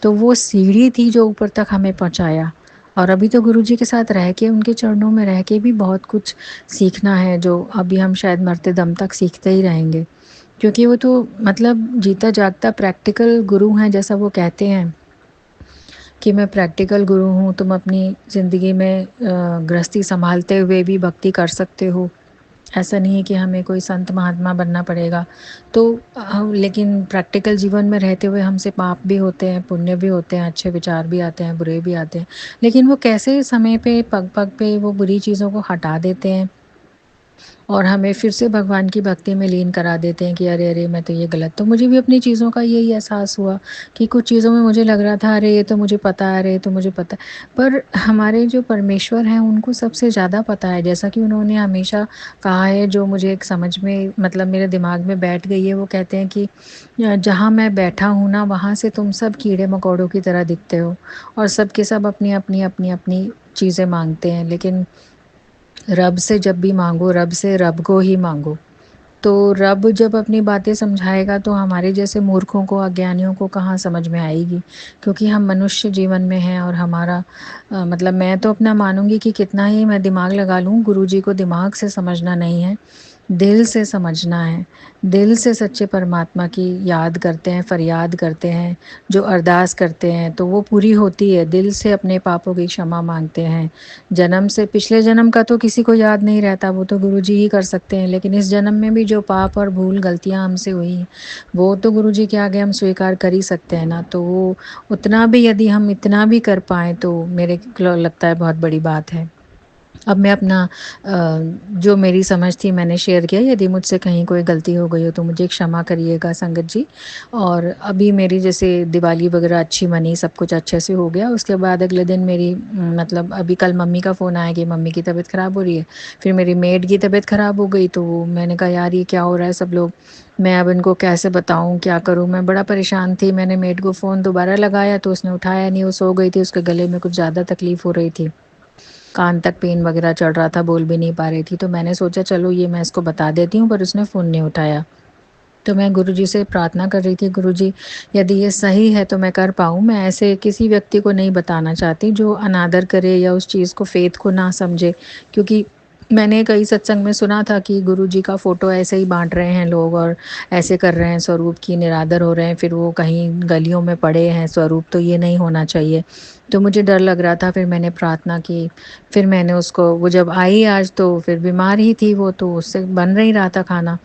तो वो सीढ़ी थी जो ऊपर तक हमें पहुँचाया और अभी तो गुरुजी के साथ रह के, उनके चरणों में रह के भी बहुत कुछ सीखना है, जो अभी हम शायद मरते दम तक सीखते ही रहेंगे। क्योंकि वो तो मतलब जीता जागता प्रैक्टिकल गुरु हैं, जैसा वो कहते हैं कि मैं प्रैक्टिकल गुरु हूँ, तुम अपनी ज़िंदगी में गृहस्थी सँभालते हुए भी भक्ति कर सकते हो। ऐसा नहीं है कि हमें कोई संत महात्मा बनना पड़ेगा। तो हम लेकिन प्रैक्टिकल जीवन में रहते हुए हमसे पाप भी होते हैं, पुण्य भी होते हैं, अच्छे विचार भी आते हैं, बुरे भी आते हैं। लेकिन वो कैसे समय पे, पग-पग पे वो बुरी चीज़ों को हटा देते हैं और हमें फिर से भगवान की भक्ति में लीन करा देते हैं कि अरे अरे मैं तो ये गलत, तो मुझे भी अपनी चीज़ों का यही एहसास हुआ कि कुछ चीज़ों में मुझे लग रहा था अरे ये तो मुझे पता है, अरे ये तो मुझे पता है, पर हमारे जो परमेश्वर हैं उनको सबसे ज़्यादा पता है। जैसा कि उन्होंने हमेशा कहा है, जो मुझे एक समझ में मतलब मेरे दिमाग में बैठ गई है, वो कहते हैं कि जहाँ मैं बैठा हूँ ना वहाँ से तुम सब कीड़े मकोड़ों की तरह दिखते हो और सब के सब अपनी अपनी अपनी अपनी चीज़ें मांगते हैं, लेकिन रब से जब भी मांगो, रब से रब को ही मांगो। तो रब जब अपनी बातें समझाएगा तो हमारे जैसे मूर्खों को, अज्ञानियों को कहाँ समझ में आएगी, क्योंकि हम मनुष्य जीवन में हैं और हमारा मतलब मैं तो अपना मानूंगी कि कितना ही मैं दिमाग लगा लूँ, गुरुजी को दिमाग से समझना नहीं है, दिल से समझना है। दिल से सच्चे परमात्मा की याद करते हैं, फरियाद करते हैं, जो अरदास करते हैं तो वो पूरी होती है। दिल से अपने पापों की क्षमा मांगते हैं। जन्म से, पिछले जन्म का तो किसी को याद नहीं रहता, वो तो गुरुजी ही कर सकते हैं, लेकिन इस जन्म में भी जो पाप और भूल गलतियां हमसे हुई हैं, वो तो गुरुजी के आगे हम स्वीकार कर ही सकते हैं ना। तो वो उतना भी, यदि हम इतना भी कर पाएँ तो मेरे को लगता है बहुत बड़ी बात है। अब मैं अपना जो मेरी समझ थी मैंने शेयर किया, यदि मुझसे कहीं कोई गलती हो गई हो तो मुझे क्षमा करिएगा संगत जी। और अभी मेरी जैसे दिवाली वगैरह अच्छी मनी, सब कुछ अच्छे से हो गया। उसके बाद अगले दिन मेरी मतलब अभी कल मम्मी का फ़ोन आया कि मम्मी की तबीयत ख़राब हो रही है। फिर मेरी मेड की तबीयत ख़राब हो गई, तो मैंने कहा यार ये क्या हो रहा है सब लोग, मैं अब इनको कैसे बताऊँ, क्या करूँ? मैं बड़ा परेशान थी। मैंने मेड को फ़ोन दोबारा लगाया तो उसने उठाया नहीं, वो सो गई थी, उसके गले में कुछ ज़्यादा तकलीफ़ हो रही थी। कान तक पेन वगैरह चढ़ रहा था, बोल भी नहीं पा रही थी। तो मैंने सोचा चलो ये मैं इसको बता देती हूँ, पर उसने फ़ोन नहीं उठाया। तो मैं गुरुजी से प्रार्थना कर रही थी, गुरुजी यदि ये सही है तो मैं कर पाऊँ। मैं ऐसे किसी व्यक्ति को नहीं बताना चाहती जो अनादर करे या उस चीज़ को, फ़ेथ को ना समझे, क्योंकि मैंने कई सत्संग में सुना था कि गुरुजी का फ़ोटो ऐसे ही बाँट रहे हैं लोग और ऐसे कर रहे हैं, स्वरूप की निरादर हो रहे हैं, फिर वो कहीं गलियों में पड़े हैं स्वरूप, तो ये नहीं होना चाहिए। तो मुझे डर लग रहा था, फिर मैंने प्रार्थना की। फिर मैंने उसको, वो जब आई आज तो फिर बीमार ही थी वो, तो उससे बन नहीं रहा था खाना।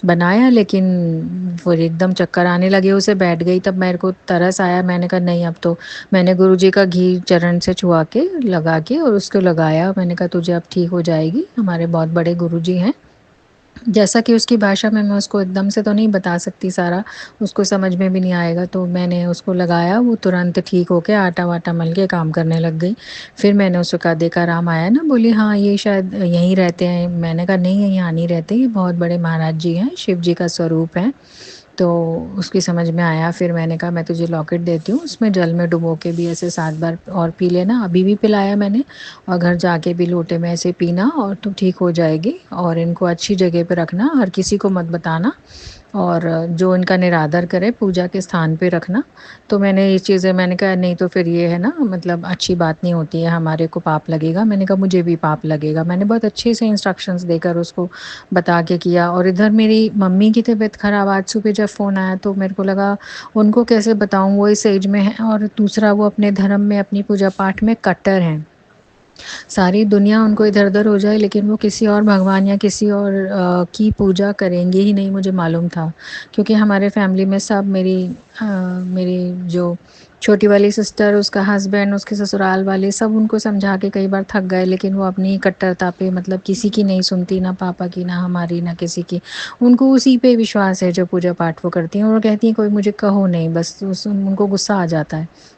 बनाया लेकिन वो एकदम चक्कर आने लगे, उसे बैठ गई। तब मेरे को तरस आया, मैंने कहा नहीं अब तो, मैंने गुरुजी का घी चरण से छुआ के लगा के और उसको लगाया। मैंने कहा तुझे अब ठीक हो जाएगी, हमारे बहुत बड़े गुरुजी हैं। जैसा कि उसकी भाषा में मैं उसको एकदम से तो नहीं बता सकती सारा, उसको समझ में भी नहीं आएगा। तो मैंने उसको लगाया, वो तुरंत ठीक होके आटा-वाटा मल के काम करने लग गई। फिर मैंने उसको कहा देखा राम आया ना? बोली हाँ, ये शायद यहीं रहते हैं। मैंने कहा नहीं, ये यहाँ नहीं रहते, ये बहुत बड़े महाराज जी हैं, शिव जी का स्वरूप है। तो उसकी समझ में आया। फिर मैंने कहा मैं तुझे लॉकेट देती हूँ, उसमें जल में डुबो के भी ऐसे 7 बार और पी लेना। अभी भी पिलाया मैंने, और घर जाके भी लोटे में ऐसे पीना और तू ठीक हो जाएगी। और इनको अच्छी जगह पे रखना, हर किसी को मत बताना, और जो इनका निरादर करे पूजा के स्थान पे रखना। तो मैंने ये चीज़ें, मैंने कहा नहीं तो फिर ये है ना, मतलब अच्छी बात नहीं होती है, हमारे को पाप लगेगा। मैंने कहा मुझे भी पाप लगेगा। मैंने बहुत अच्छे से इंस्ट्रक्शंस देकर उसको बता के किया। और इधर मेरी मम्मी की तबीयत ख़राब, आज सुबह जब फ़ोन आया तो मेरे को लगा उनको कैसे बताऊँ, वो इस एज में है, और दूसरा वो अपने धर्म में, अपनी पूजा पाठ में कट्टर हैं। सारी दुनिया उनको इधर-उधर हो जाए, लेकिन वो किसी और भगवान या किसी और की पूजा करेंगे ही नहीं, मुझे मालूम था। क्योंकि हमारे फैमिली में सब, मेरी जो छोटी वाली सिस्टर, उसका हस्बैंड, उसके ससुराल वाले, सब उनको समझा के कई बार थक गए, लेकिन वो अपनी कट्टरता पे मतलब किसी की नहीं सुनती, ना पापा की, ना हमारी, ना किसी की। उनको उसी पे विश्वास है जो पूजा पाठ वो करती हैं, और वो कहती हैं कोई मुझे कहो नहीं, बस उनको गुस्सा आ जाता है।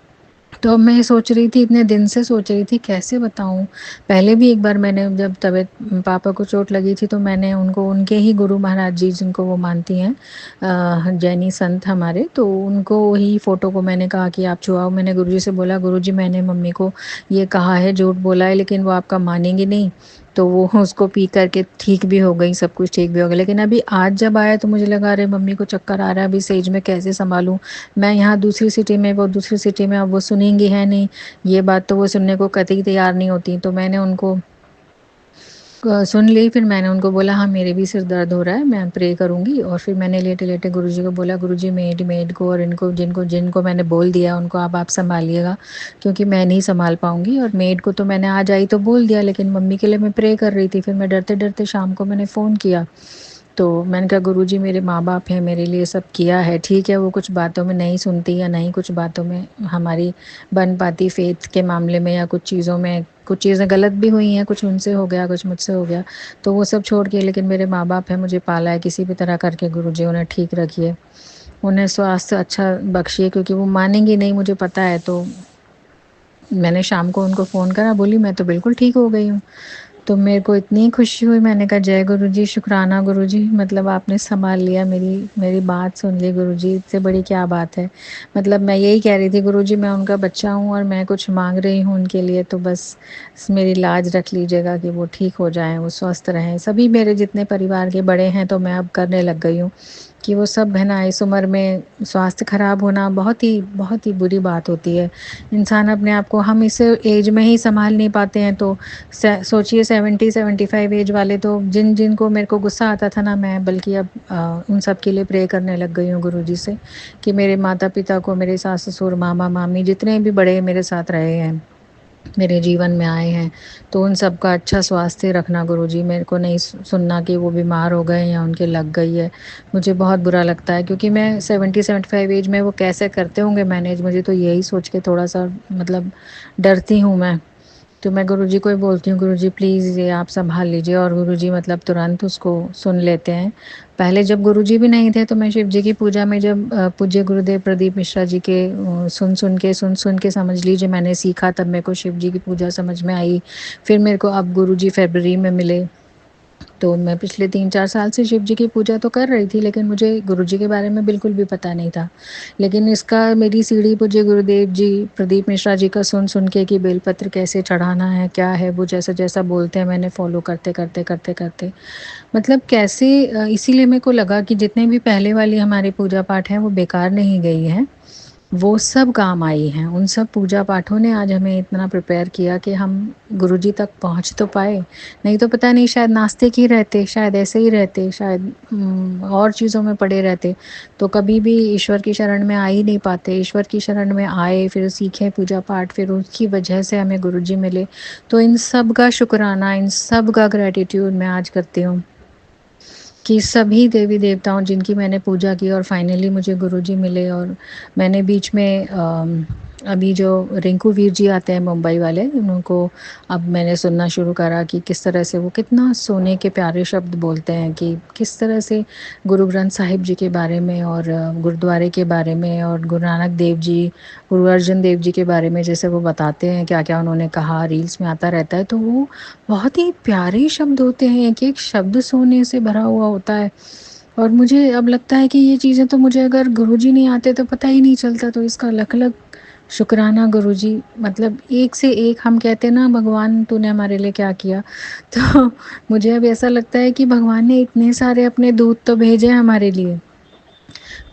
तो अब मैं सोच रही थी, इतने दिन से सोच रही थी कैसे बताऊँ? पहले भी एक बार मैंने, जब तबीयत, पापा को चोट लगी थी, तो मैंने उनको, उनके ही गुरु महाराज जी जिनको वो मानती हैं, जैनी संत हमारे, तो उनको ही फ़ोटो को मैंने कहा कि आप छुआओ। मैंने गुरुजी से बोला गुरुजी मैंने मम्मी को ये कहा है, झूठ बोला है, लेकिन वो आपका मानेंगे नहीं। तो वो उसको पी कर के ठीक भी हो गई, सब कुछ ठीक भी हो गया। लेकिन अभी आज जब आया तो मुझे लगा अरे मम्मी को चक्कर आ रहा है, अभी सेज में कैसे सँभालूँ? मैं यहाँ दूसरी सिटी में, वो दूसरी सिटी में, अब वो सुनेंगी है नहीं, ये बात तो वो सुनने को कतई तैयार नहीं होती। तो मैंने उनको सुन ली। फिर मैंने उनको बोला हाँ मेरे भी सिर दर्द हो रहा है, मैं प्रे करूँगी। और फिर मैंने लेटे-लेटे गुरुजी को बोला गुरुजी मेड को और इनको, जिनको जिनको मैंने बोल दिया उनको अब आप सँभालिएगा, क्योंकि मैं नहीं सँभाल पाऊँगी। और मेड को तो मैंने आज आई तो बोल दिया, लेकिन मम्मी के लिए मैं प्रे कर रही थी। फिर मैं डरते-डरते शाम को मैंने फ़ोन किया, तो मैंने कहा गुरुजी मेरे माँ-बाप हैं, मेरे लिए सब किया है, ठीक है वो कुछ बातों में नहीं सुनती या नहीं कुछ बातों में हमारी बन पाती फ़ेथ के मामले में या कुछ चीज़ों में, कुछ चीज़ें गलत भी हुई हैं, कुछ उनसे हो गया, कुछ मुझसे हो गया। तो वो सब छोड़ के लेकिन मेरे माँ-बाप हैं, मुझे पाला है किसी भी तरह करके गुरुजी उन्हें ठीक रखिए। उन्हें स्वास्थ्य अच्छा बख्शिए क्योंकि वो मानेंगी नहीं मुझे पता है। तो मैंने शाम को उनको फ़ोन करा, बोली मैं तो बिल्कुल ठीक हो गई हूँ। तो मेरे को इतनी खुशी हुई, मैंने कहा जय गुरुजी, शुक्राना गुरुजी, मतलब आपने सँभाल लिया, मेरी मेरी बात सुन ली गुरुजी, इससे बड़ी क्या बात है। मतलब मैं यही कह रही थी गुरुजी मैं उनका बच्चा हूँ और मैं कुछ माँग रही हूँ उनके लिए, तो बस मेरी लाज रख लीजिएगा कि वो ठीक हो जाएँ, वो स्वस्थ रहें। सभी मेरे जितने परिवार के बड़े हैं तो मैं अब करने लग गई हूँ कि वो सब है ना, इस उम्र में स्वास्थ्य ख़राब होना बहुत ही बुरी बात होती है। इंसान अपने आप को, हम इस एज में ही सँभाल नहीं पाते हैं, तो सोचिए 70-75 एज वाले, तो जिनको मेरे को गुस्सा आता था ना, मैं बल्कि अब उन सब के लिए प्रे करने लग गई हूँ गुरुजी से कि मेरे माता-पिता को, मेरे सास-ससुर, मामा-मामी जितने भी बड़े मेरे साथ रहे हैं, मेरे जीवन में आए हैं, तो उन सब का अच्छा स्वास्थ्य रखना गुरुजी। मेरे को नहीं सुनना कि वो बीमार हो गए या उनके लग गई है। मुझे बहुत बुरा लगता है क्योंकि मैं 70-75 एज में वो कैसे करते होंगे मैनेज, मुझे तो यही सोच के थोड़ा-सा मतलब डरती हूँ मैं। तो मैं गुरुजी को ही बोलती हूँ गुरुजी प्लीज़ ये आप सँभाल लीजिए, और गुरुजी मतलब तुरंत उसको सुन लेते हैं। पहले जब गुरुजी भी नहीं थे तो मैं शिव जी की पूजा में जब पूज्य गुरुदेव प्रदीप मिश्रा जी के सुन-सुन के समझ लीजिए मैंने सीखा, तब मेरे को शिव जी की पूजा समझ में आई। फिर मेरे को अब गुरुजी फ़रवरी में मिले। तो मैं पिछले 3-4 साल से शिव जी की पूजा तो कर रही थी, लेकिन मुझे गुरुजी के बारे में बिल्कुल भी पता नहीं था। लेकिन इसका मेरी सीढ़ी पूज्य गुरुदेव जी, प्रदीप मिश्रा जी का सुन के कि बेलपत्र कैसे चढ़ाना है, क्या है, वो जैसा-जैसा बोलते हैं मैंने फ़ॉलो करते मतलब कैसे इसीलिए मेरे को लगा कि जितने भी पहले वाली हमारी पूजा पाठ हैं, वो बेकार नहीं गई हैं। वो सब काम आई हैं। उन सब पूजा पाठों ने आज हमें इतना प्रिपेयर किया कि हम गुरुजी तक पहुँच तो पाए। नहीं तो पता नहीं शायद नास्तिक ही रहते, शायद ऐसे ही रहते, शायद और चीज़ों में पड़े रहते, तो कभी भी ईश्वर की शरण में आ ही नहीं पाते। ईश्वर की शरण में आए, फिर सीखे पूजा पाठ, फिर उसकी वजह से हमें गुरुजी मिले। तो इन सब का शुक्राना, इन सब का ग्रैटिट्यूड मैं आज करती हूँ कि सभी देवी-देवताओं जिनकी मैंने पूजा की और फाइनली मुझे गुरुजी मिले। और मैंने बीच में अभी जो रिंकू वीर जी आते हैं मुंबई वाले, उनको अब मैंने सुनना शुरू करा कि किस तरह से वो कितना सोने के प्यारे शब्द बोलते हैं, कि किस तरह से गुरु ग्रंथ साहिब जी के बारे में और गुरुद्वारे के बारे में और गुरु नानक देव जी, गुरु अर्जन देव जी के बारे में जैसे वो बताते हैं क्या-क्या उन्होंने कहा, रील्स में आता रहता है, तो वो बहुत ही प्यारे शब्द होते हैं, एक-एक शब्द सोने से भरा हुआ होता है। और मुझे अब लगता है कि ये चीज़ें तो मुझे अगर गुरुजी नहीं आते तो पता ही नहीं चलता, तो इसका लख-लख शुक्राना गुरुजी। मतलब एक से एक हम कहते हैं ना भगवान तूने हमारे लिए क्या किया? तो मुझे अब ऐसा लगता है कि भगवान ने इतने सारे अपने दूत तो भेजे हैं हमारे लिए।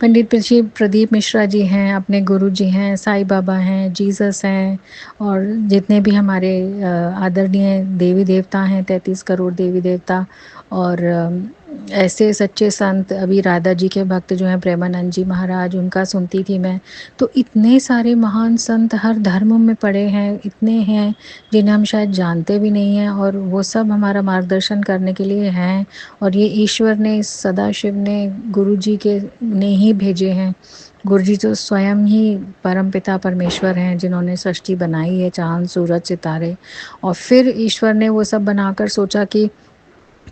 पंडित पिछे प्रदीप मिश्रा जी हैं, अपने गुरु जी हैं, साईं बाबा हैं, जीसस हैं, और जितने भी हमारे आदरणीय देवी-देवता हैं, 33 करोड़ देवी-देवता, और ऐसे सच्चे संत, अभी राधा जी के भक्त जो हैं प्रेमानंद जी महाराज, उनका सुनती थी मैं। तो इतने सारे महान संत हर धर्म में पड़े हैं, इतने हैं जिन्हें हम शायद जानते भी नहीं हैं, और वो सब हमारा मार्गदर्शन करने के लिए हैं। और ये ईश्वर ने, सदाशिव ने, गुरु जी के ने ही भेजे हैं। गुरु जी तो स्वयं ही परमपिता परमेश्वर हैं, जिन्होंने सृष्टि बनाई है, चाँद, सूरज, सितारे, और फिर ईश्वर ने वो सब बनाकर सोचा कि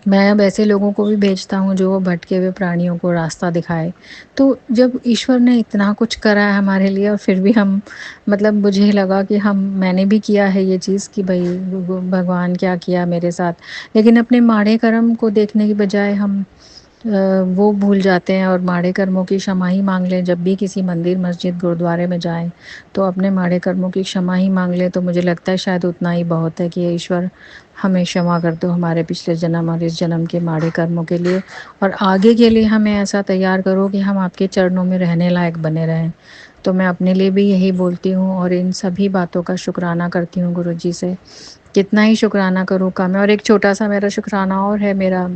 मैं अब ऐसे लोगों को भी भेजता हूँ जो भटके हुए प्राणियों को रास्ता दिखाए। तो जब ईश्वर ने इतना कुछ करा है हमारे लिए, और फिर भी हम, मतलब मुझे लगा कि मैंने भी किया है ये चीज़ कि भई भगवान क्या किया मेरे साथ। लेकिन अपने माड़े कर्म को देखने की बजाय हम वो भूल जाते हैं, और माड़े कर्मों की क्षमा ही माँग लें। जब भी किसी मंदिर, मस्जिद, गुरुद्वारे में जाएँ, तो अपने माड़े कर्मों की क्षमा ही माँग लें, तो मुझे लगता है शायद उतना ही बहुत है कि हे ईश्वर हमें क्षमा कर दो हमारे पिछले जन्म और इस जन्म के माड़े कर्मों के लिए, और आगे के लिए हमें ऐसा तैयार करो कि हम आपके चरणों में रहने लायक बने रहें। तो मैं अपने लिए भी यही बोलती हूँ, और इन सभी बातों का शुक्राना करती हूँ गुरुजी से। कितना ही शुक्राना करूँ कम है। और एक छोटा-सा मेरा शुक्राना और है, मेरा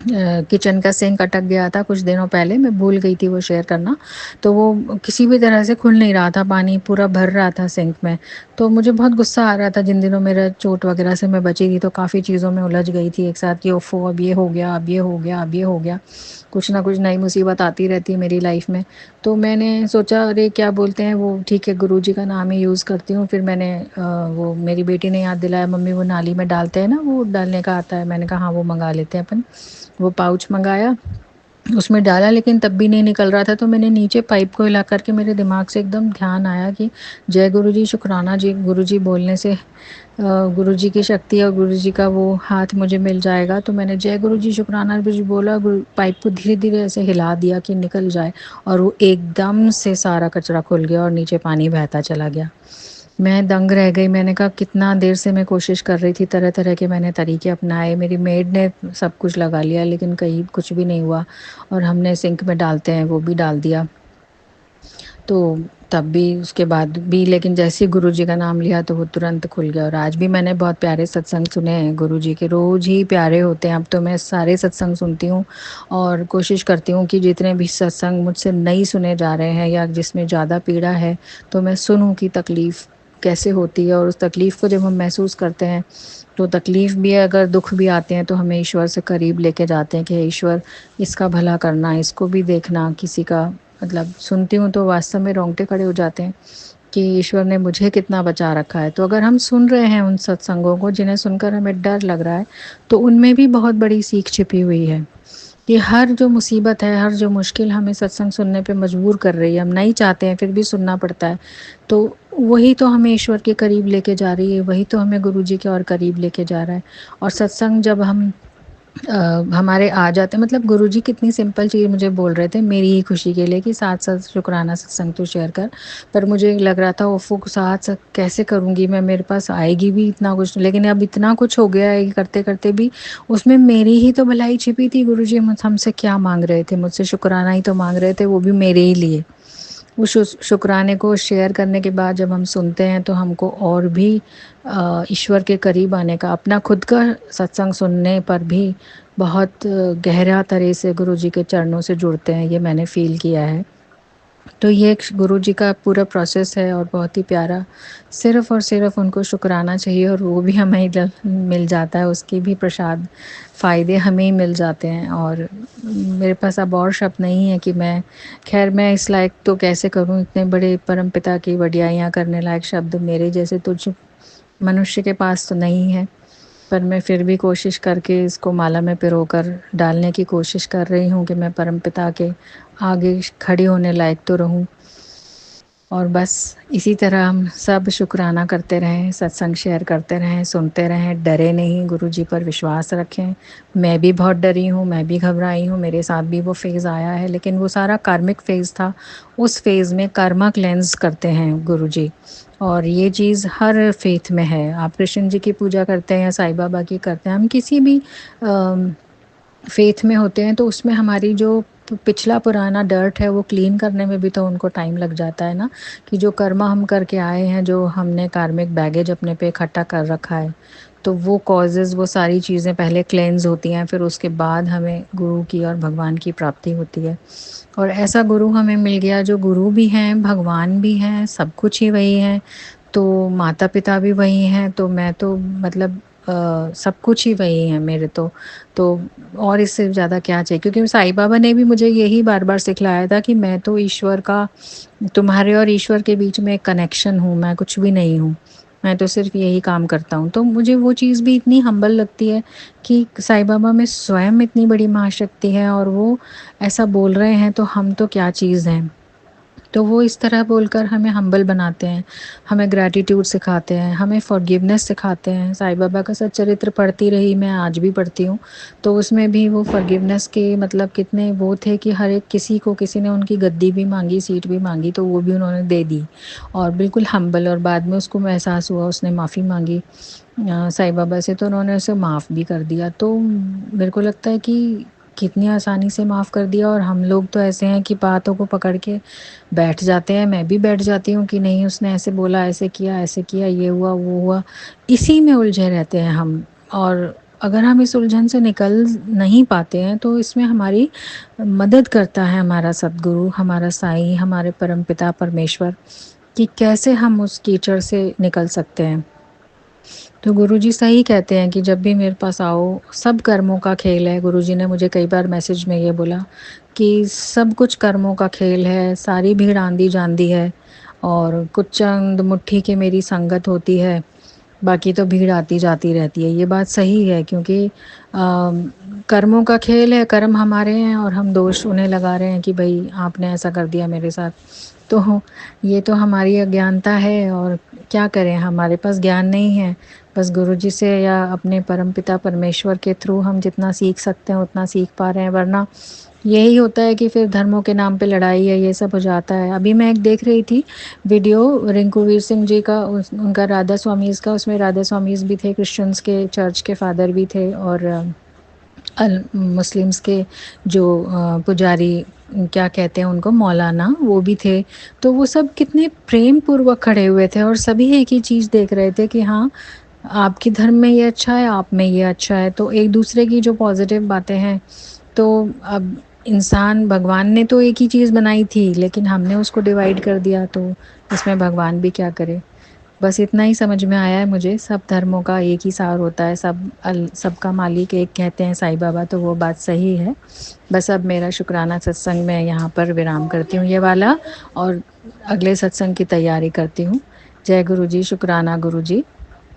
किचन का सिंक अटक गया था कुछ दिनों पहले, मैं भूल गई थी वो शेयर करना। तो वो किसी भी तरह से खुल नहीं रहा था, पानी पूरा भर रहा था सिंक में। तो मुझे बहुत गुस्सा आ रहा था, जिन दिनों मेरा चोट वगैरह से मैं बची थी तो काफ़ी चीज़ों में उलझ गई थी एक साथ कि ओफ़ो अब ये हो गया, अब ये हो गया, अब ये हो गया। कुछ ना कुछ नई मुसीबत आती रहती है मेरी लाइफ में। तो मैंने सोचा अरे क्या बोलते हैं वो, ठीक है गुरुजी का नाम ही यूज़ करती हूँ। फिर मैंने वो मेरी बेटी ने याद दिलाया, मम्मी वो नाली में डालते हैं ना, वो डालने का आता है। मैंने कहा हाँ वो मंगा लेते हैं अपन। वो पाउच मंगाया, उसमें डाला, लेकिन तब भी नहीं निकल रहा था। तो मैंने नीचे पाइप को हिला करके, मेरे दिमाग से एकदम ध्यान आया कि जय गुरुजी शुक्राना जी, गुरुजी बोलने से गुरुजी की शक्ति और गुरुजी का वो हाथ मुझे मिल जाएगा। तो मैंने जय गुरुजी शुक्राना गुरुजी बोला, पाइप को धीरे धीरे ऐसे हिला दिया कि निकल जाए, और वो एकदम से सारा कचरा खुल गया और नीचे पानी बहता चला गया। मैं दंग रह गई। मैंने कहा कितना देर से मैं कोशिश कर रही थी, तरह तरह के मैंने तरीके अपनाए, मेरी मेड ने सब कुछ लगा लिया, लेकिन कहीं कुछ भी नहीं हुआ। और हमने सिंक में डालते हैं वो भी डाल दिया। तो तब भी, उसके बाद भी, लेकिन जैसे ही गुरुजी का नाम लिया तो वो तुरंत खुल गया। और आज भी मैंने बहुत प्यारे सत्संग सुने हैं गुरुजी के, रोज़ ही प्यारे होते हैं। अब तो मैं सारे सत्संग सुनती हूँ और कोशिश करती हूँ कि जितने भी सत्संग मुझसे नहीं सुने जा रहे हैं या जिसमें ज़्यादा पीड़ा है, तो मैं सुनूँ कि तकलीफ़ कैसे होती है। और उस तकलीफ़ को जब हम महसूस करते हैं, तो तकलीफ़ भी है, अगर दुख भी आते हैं तो हमें ईश्वर से करीब लेके जाते हैं कि हे ईश्वर इसका भला करना, इसको भी देखना। किसी का मतलब सुनती हूँ तो वास्तव में रोंगटे खड़े हो जाते हैं कि ईश्वर ने मुझे कितना बचा रखा है। तो अगर हम सुन रहे हैं उन सत्संगों को जिन्हें सुनकर हमें डर लग रहा है, तो उनमें भी बहुत बड़ी सीख छिपी हुई है कि हर जो मुसीबत है, हर जो मुश्किल हमें सत्संग सुनने पे मजबूर कर रही है, हम नहीं चाहते हैं फिर भी सुनना पड़ता है, तो वही तो हमें ईश्वर के करीब लेके जा रही है, वही तो हमें गुरुजी के और करीब लेके जा रहा है। और सत्संग जब हम हमारे आ जाते हैं, मतलब गुरुजी कितनी सिंपल चीज़ मुझे बोल रहे थे मेरी ही खुशी के लिए कि साथ साथ शुक्राना सत्संग तो शेयर कर। पर मुझे लग रहा था ओफो साथ साथ कैसे करूँगी मैं, मेरे पास आएगी भी इतना कुछ, लेकिन अब इतना कुछ हो गया है करते करते भी उसमें मेरी ही तो भलाई छिपी थी। गुरुजी हमसे क्या मांग रहे थे, मुझसे शुक्राना ही तो मांग रहे थे, वो भी मेरे ही लिए। उस शुक्राने को शेयर करने के बाद जब हम सुनते हैं तो हमको और भी ईश्वर के करीब आने का, अपना खुद का सत्संग सुनने पर भी बहुत गहरा तरह से गुरुजी के चरणों से जुड़ते हैं, ये मैंने फ़ील किया है। तो ये एक गुरुजी का पूरा प्रोसेस है और बहुत ही प्यारा। सिर्फ़ और सिर्फ़ उनको शुक्राना चाहिए और वो भी हमें मिल जाता है, उसकी भी प्रसाद फ़ायदे हमें ही मिल जाते हैं। और मेरे पास अब और शब्द नहीं है कि मैं इस लायक तो कैसे करूँ, इतने बड़े परमपिता की वडियाइयाँ करने लायक शब्द मेरे जैसे तुच्छ मनुष्य के पास तो नहीं है। पर मैं फिर भी कोशिश करके इसको माला में पिरोकर डालने की कोशिश कर रही हूँ कि मैं परमपिता के आगे खड़ी होने लायक तो रहूँ। और बस इसी तरह हम सब शुक्राना करते रहें, सत्संग शेयर करते रहें, सुनते रहें, डरे नहीं, गुरुजी पर विश्वास रखें। मैं भी बहुत डरी हूँ, मैं भी घबराई हूँ, मेरे साथ भी वो फ़ेज़ आया है, लेकिन वो सारा कार्मिक फ़ेज़ था। उस फ़ेज़ में कर्मा क्लेंज़ करते हैं गुरुजी, और ये चीज़ हर फ़ेथ में है। आप कृष्ण जी की पूजा करते हैं या साईं बाबा की करते हैं, हम किसी भी फ़ेथ में होते हैं, तो उसमें हमारी जो पिछला पुराना डर्ट है वो क्लीन करने में भी तो उनको टाइम लग जाता है ना, कि जो कर्मा हम करके आए हैं, जो हमने कार्मिक बैगेज अपने पे इकट्ठा कर रखा है, तो वो कॉजेज़, वो सारी चीज़ें पहले क्लेंज़ होती हैं, फिर उसके बाद हमें गुरु की और भगवान की प्राप्ति होती है। और ऐसा गुरु हमें मिल गया जो गुरु भी हैं, भगवान भी हैं, सब कुछ ही वही हैं। तो माता-पिता भी वही हैं, तो मैं तो मतलब सब कुछ ही वही है मेरे तो और इससे ज़्यादा क्या चाहिए? क्योंकि साईं बाबा ने भी मुझे यही बार-बार सिखलाया था कि मैं तो ईश्वर का, तुम्हारे और ईश्वर के बीच में एक कनेक्शन हूँ, मैं कुछ भी नहीं हूँ। मैं तो सिर्फ़ यही काम करता हूँ। तो मुझे वो चीज़ भी इतनी हम्बल लगती है कि साईं बाबा में स्वयं इतनी बड़ी महाशक्ति है और वो ऐसा बोल रहे हैं, तो हम तो क्या चीज़ हैं। तो वो इस तरह बोलकर हमें हम्बल बनाते हैं, हमें ग्रैटिट्यूड सिखाते हैं, हमें फ़ॉरगिवनेस सिखाते हैं। साईं बाबा का सच्चरित्र पढ़ती रही मैं, आज भी पढ़ती हूँ, तो उसमें भी वो फ़ॉरगिवनेस के मतलब कितने वो थे कि हर एक किसी को, किसी ने उनकी गद्दी भी माँगी, सीट भी माँगी, तो वो भी उन्होंने दे दी, और बिल्कुल हम्बल। और बाद में उसको एहसास हुआ, उसने माफ़ी माँगी साईं बाबा से, तो उन्होंने उसे माफ़ भी कर दिया। तो मेरे को लगता है कि कितनी आसानी से माफ़ कर दिया, और हम लोग तो ऐसे हैं कि बातों को पकड़ के बैठ जाते हैं। मैं भी बैठ जाती हूँ कि नहीं उसने ऐसे बोला, ऐसे किया, ये हुआ, वो हुआ। इसी में उलझे रहते हैं हम। और अगर हम इस उलझन से निकल नहीं पाते हैं तो इसमें हमारी मदद करता है हमारा सद्गुरु, हमारा साईं, हमारे परमपिता परमेश्वर, कि कैसे हम उस कीचड़ से निकल सकते हैं। तो गुरुजी सही कहते हैं कि जब भी मेरे पास आओ, सब कर्मों का खेल है। गुरुजी ने मुझे कई बार मैसेज में ये बोला कि सब कुछ कर्मों का खेल है, सारी भीड़ आंधी जांदी है और कुछ चंद मुट्ठी की मेरी संगत होती है, बाकी तो भीड़ आती जाती रहती है। ये बात सही है क्योंकि कर्मों का खेल है, कर्म हमारे हैं और हम दोष उन्हें लगा रहे हैं कि भाई आपने ऐसा कर दिया मेरे साथ। तो ये तो हमारी अज्ञानता है और क्या करें, हमारे पास ज्ञान नहीं है। बस गुरुजी से या अपने परमपिता परमेश्वर के थ्रू हम जितना सीख सकते हैं उतना सीख पा रहे हैं, वरना यही होता है कि फिर धर्मों के नाम पे लड़ाई है, ये सब हो जाता है। अभी मैं एक देख रही थी वीडियो रिंकूवीर सिंह जी का, उनका राधा स्वामीज का, उसमें राधा स्वामीज भी थे, क्रिश्चियंस के चर्च के फादर भी थे और मुस्लिम्स के जो पुजारी क्या कहते हैं उनको, मौलाना, वो भी थे। तो वो सब कितने प्रेम पूर्वक खड़े हुए थे और सभी एक ही चीज़ देख रहे थे कि हाँ आपके धर्म में ये अच्छा है, आप में ये अच्छा है। तो एक दूसरे की जो पॉजिटिव बातें हैं, तो अब इंसान, भगवान ने तो एक ही चीज़ बनाई थी लेकिन हमने उसको डिवाइड कर दिया, तो इसमें भगवान भी क्या करे। बस इतना ही समझ में आया है मुझे, सब धर्मों का एक ही सार होता है, सबका मालिक एक कहते हैं साईं बाबा, तो वो बात सही है। बस अब मेरा शुक्राना सत्संग में यहाँ पर विराम करती हूँ ये वाला, और अगले सत्संग की तैयारी करती हूँ। जय गुरु जी, शुक्राना गुरु जी।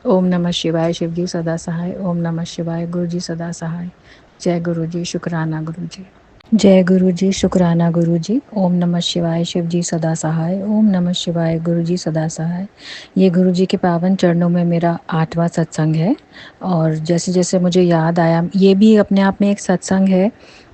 ओम नमः शिवाय, शिव जी सदा सहाय। ओम नमः शिवाय, गुरु जी सदा सहाय। जय गुरु जी, शुक्राना गुरु जी। जय गुरु जी, शुक्राना गुरु जी। ओम नमः शिवाय, शिव जी सदा सहाय। ओम नमः शिवाय, गुरु जी सदा सहाय। ये गुरु जी के पावन चरणों में मेरा 8वां सत्संग है और जैसे जैसे मुझे याद आया, ये भी अपने आप में एक सत्संग है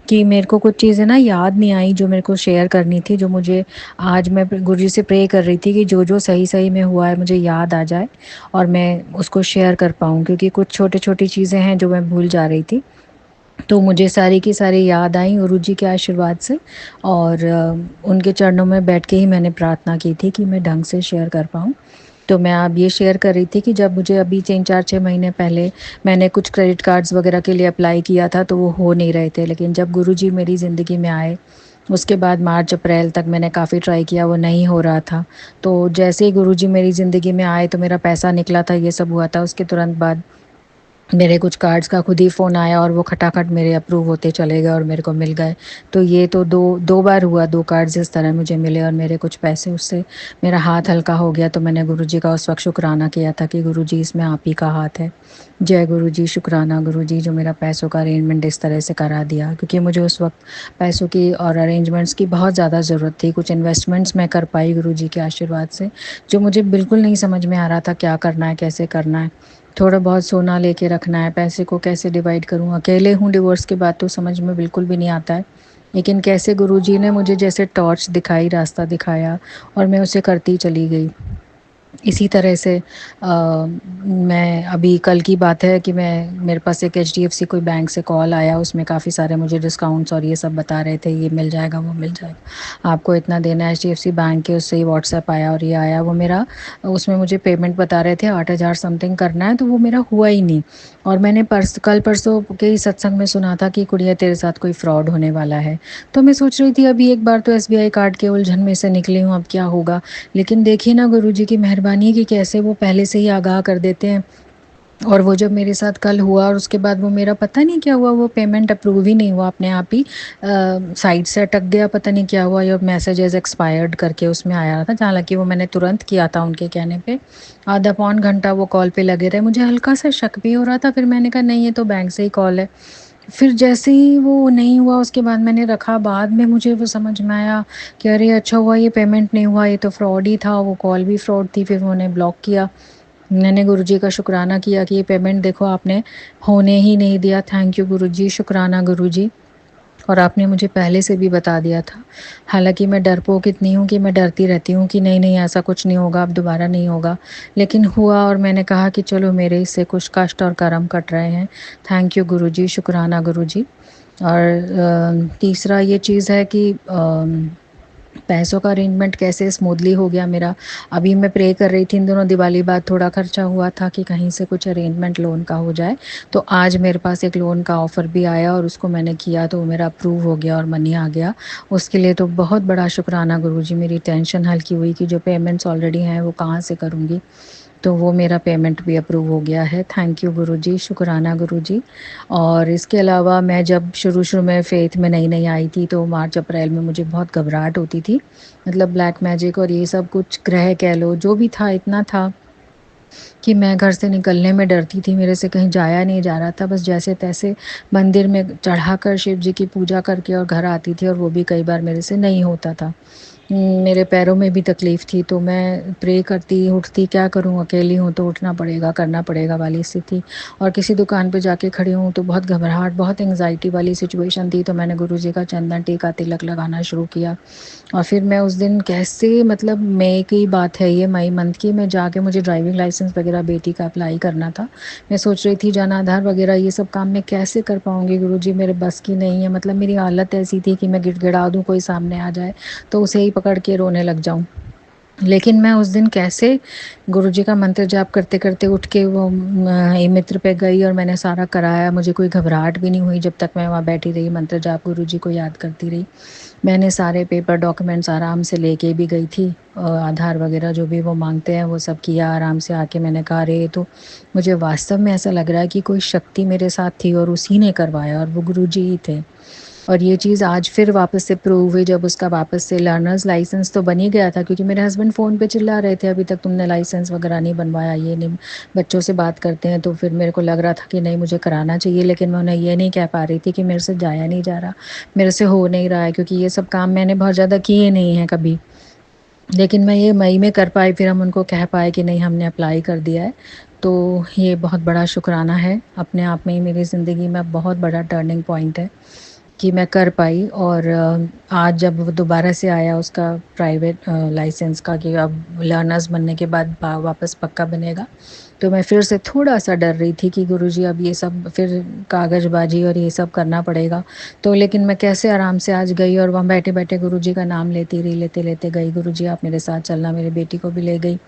कि मेरे को कुछ चीज़ें ना याद नहीं आई जो मेरे को शेयर करनी थी, जो मुझे आज मैं गुरु जी से प्रे कर रही थी कि जो जो सही सही में हुआ है मुझे याद आ जाए और मैं उसको शेयर कर पाऊँ, क्योंकि कुछ छोटी छोटी चीज़ें हैं जो मैं भूल जा रही थी। तो मुझे सारी की सारी याद आई गुरु जी के आशीर्वाद से, और उनके चरणों में बैठ के ही मैंने प्रार्थना की थी कि मैं ढंग से शेयर कर पाऊँ। तो मैं अब ये शेयर कर रही थी कि जब मुझे अभी 3-4-6 महीने पहले मैंने कुछ क्रेडिट कार्ड्स वगैरह के लिए अप्लाई किया था तो वो हो नहीं रहे थे, लेकिन जब गुरु जी मेरी ज़िंदगी में आए उसके बाद मार्च अप्रैल तक मैंने काफ़ी ट्राई किया, वो नहीं हो रहा था। तो जैसे ही गुरु जी मेरी ज़िंदगी में आए तो मेरा पैसा निकला था, ये सब हुआ था। उसके तुरंत बाद मेरे कुछ कार्ड्स का खुद ही फ़ोन आया और वो खटाखट मेरे अप्रूव होते चले गए और मेरे को मिल गए। तो ये तो दो बार हुआ, 2 कार्ड्स इस तरह मुझे मिले और मेरे कुछ पैसे, उससे मेरा हाथ हल्का हो गया। तो मैंने गुरुजी का उस वक़्त शुक्राना किया था कि गुरुजी इसमें आप ही का हाथ है। जय गुरुजी, शुक्राना गुरुजी जो मेरा पैसों का अरेंजमेंट इस तरह से करा दिया, क्योंकि मुझे उस वक़्त पैसों की और अरेंजमेंट्स की बहुत ज़्यादा ज़रूरत थी। कुछ इन्वेस्टमेंट्स मैं कर पाई गुरुजी के आशीर्वाद से, जो मुझे बिल्कुल नहीं समझ में आ रहा था क्या करना है, कैसे करना है। थोड़ा बहुत सोना लेके रखना है, पैसे को कैसे डिवाइड करूँ। अकेले हूँ, डिवोर्स के बाद तो समझ में बिल्कुल भी नहीं आता है, लेकिन कैसे गुरुजी ने मुझे जैसे टॉर्च दिखाई, रास्ता दिखाया और मैं उसे करती चली गई। इसी तरह से मैं अभी कल की बात है कि मेरे पास एक एचडीएफसी कोई बैंक से कॉल आया, उसमें काफ़ी सारे मुझे डिस्काउंट्स और ये सब बता रहे थे, ये मिल जाएगा वो मिल जाएगा, आपको इतना देना है। एचडीएफसी बैंक के उससे ही व्हाट्सएप आया और ये आया, वो मेरा उसमें मुझे पेमेंट बता रहे थे 8,000 समथिंग करना है, तो वो मेरा हुआ ही नहीं। और मैंने कल परसों के ही सत्संग में सुना था कि कुड़िया तेरे साथ कोई फ्रॉड होने वाला है। तो मैं सोच रही थी अभी एक बार तो एसबीआई कार्ड के उलझन में से निकली हूँ, अब क्या होगा। लेकिन देखिए ना गुरुजी की मेहरबानी कि कैसे वो पहले से ही आगाह कर देते हैं। और वो जब मेरे साथ कल हुआ और उसके बाद वो मेरा पता नहीं क्या हुआ, वो पेमेंट अप्रूव ही नहीं हुआ, अपने आप ही साइट से अटक गया, पता नहीं क्या हुआ। या मैसेजेस एक्सपायर्ड करके उसमें आया था, हालांकि वो मैंने तुरंत किया था उनके कहने पे। आधा पौन घंटा वो कॉल पे लगे रहे, मुझे हल्का सा शक भी हो रहा था, फिर मैंने कहा नहीं ये तो बैंक से ही कॉल है। फिर जैसे ही वो नहीं हुआ उसके बाद मैंने रखा, बाद में मुझे वो समझ में आया कि अरे अच्छा हुआ ये पेमेंट नहीं हुआ, ये तो फ्रॉड ही था, वो कॉल भी फ्रॉड थी। फिर उन्होंने ब्लॉक किया। मैंने गुरुजी का शुक्राना किया कि ये पेमेंट देखो आपने होने ही नहीं दिया, थैंक यू गुरुजी, शुक्राना गुरुजी, और आपने मुझे पहले से भी बता दिया था। हालांकि मैं डरपोक इतनी हूँ कि मैं डरती रहती हूँ कि नहीं नहीं ऐसा कुछ नहीं होगा, अब दोबारा नहीं होगा, लेकिन हुआ और मैंने कहा कि चलो मेरे इससे कुछ कष्ट और कर्म कट रहे हैं। थैंक यू गुरुजी, शुक्राना गुरुजी। और तीसरा ये चीज़ है कि पैसों का अरेंजमेंट कैसे स्मूथली हो गया मेरा। अभी मैं प्रे कर रही थी इन दिनों दिवाली बाद थोड़ा खर्चा हुआ था कि कहीं से कुछ अरेंजमेंट लोन का हो जाए, तो आज मेरे पास एक लोन का ऑफ़र भी आया और उसको मैंने किया तो वो मेरा अप्रूव हो गया और मनी आ गया। उसके लिए तो बहुत बड़ा शुक्राना गुरुजी, मेरी टेंशन हल्की हुई कि जो पेमेंट्स ऑलरेडी हैं वो कहाँ से करूँगी। तो वो मेरा पेमेंट भी अप्रूव हो गया है। थैंक यू गुरुजी, शुक्राना गुरुजी। और इसके अलावा मैं जब शुरू-शुरू में फ़ेथ में नई-नई आई थी तो मार्च अप्रैल में मुझे बहुत घबराहट होती थी। मतलब ब्लैक मैजिक और ये सब कुछ ग्रह कह लो, जो भी था इतना था कि मैं घर से निकलने में डरती थी, मेरे से कहीं जाया नहीं जा रहा था। बस जैसे-तैसे मंदिर में चढ़ाकर शिव जी की पूजा करके और घर आती थी और वो भी कई बार मेरे से नहीं होता था। मेरे पैरों में भी तकलीफ़ थी तो मैं प्रे करती, उठती, क्या करूँ अकेली हूँ तो उठना पड़ेगा, करना पड़ेगा वाली स्थिति। और किसी दुकान पे जाके खड़ी हूँ तो बहुत घबराहट, बहुत एंग्ज़ायटी वाली सिचुएशन थी, तो मैंने गुरुजी का चंदन, टीका, तिलक लगाना शुरू किया। और फिर मैं उस दिन कैसे, मतलब मई की बात है ये, मई मंथ की, मैं जाके मुझे ड्राइविंग लाइसेंस वग़ैरह बेटी का अप्लाई करना था। मैं सोच रही थी जन आधार वग़ैरह ये सब काम मैं कैसे कर पाऊँगी गुरुजी, मेरे बस की नहीं है। मतलब मेरी हालत ऐसी थी कि मैं गिड़गिड़ा दूँ, कोई सामने आ जाए तो उसे ही पकड़ के रोने लग जाऊँ। लेकिन मैं उस दिन कैसे गुरुजी का मंत्र जाप करते-करते उठ के वो ई-मित्र पे गई और मैंने सारा कराया। मुझे कोई घबराहट भी नहीं हुई जब तक मैं वहाँ बैठी रही, मंत्र जाप गुरुजी को याद करती रही। मैंने सारे पेपर डॉक्यूमेंट्स आराम से लेके भी गई थी, आधार वगैरह जो भी वो माँगते हैं वो सब किया आराम से। आके मैंने कहा अरे! ये तो मुझे वास्तव में ऐसा लग रहा है कि कोई शक्ति मेरे साथ थी और उसी ने करवाया और वो गुरुजी ही थे। और ये चीज़ आज फिर वापस से प्रूव हुई जब उसका वापस से लर्नर्स लाइसेंस तो बन ही गया था, क्योंकि मेरे हस्बैंड फ़ोन पे चिल्ला रहे थे अभी तक तुमने लाइसेंस वगैरह नहीं बनवाया, ये नहीं, बच्चों से बात करते हैं। तो फिर मेरे को लग रहा था कि नहीं मुझे कराना चाहिए, लेकिन मैं उन्हें ये नहीं कह पा रही थी कि मेरे से जाया नहीं जा रहा, मेरे से हो नहीं रहा है, क्योंकि ये सब काम मैंने बहुत ज़्यादा किए नहीं हैं कभी। लेकिन मैं ये मई में कर पाई, फिर हम उनको कह पाए कि नहीं हमने अप्लाई कर दिया है। तो ये बहुत बड़ा शुक्राना है, अपने आप में ही मेरी ज़िंदगी में बहुत बड़ा टर्निंग पॉइंट है कि मैं कर पाई। और आज जब वो दोबारा से आया उसका प्राइवेट लाइसेंस का कि अब लर्नर्स बनने के बाद वापस पक्का बनेगा, तो मैं फिर से थोड़ा-सा डर रही थी कि गुरुजी अब ये सब फिर कागज़बाजी और ये सब करना पड़ेगा। तो लेकिन मैं कैसे आराम से आज गई और वहाँ बैठे-बैठे गुरुजी का नाम लेती रही, लेते-लेते गई, गुरुजी आप मेरे साथ चलना, मेरी बेटी को भी ले गई।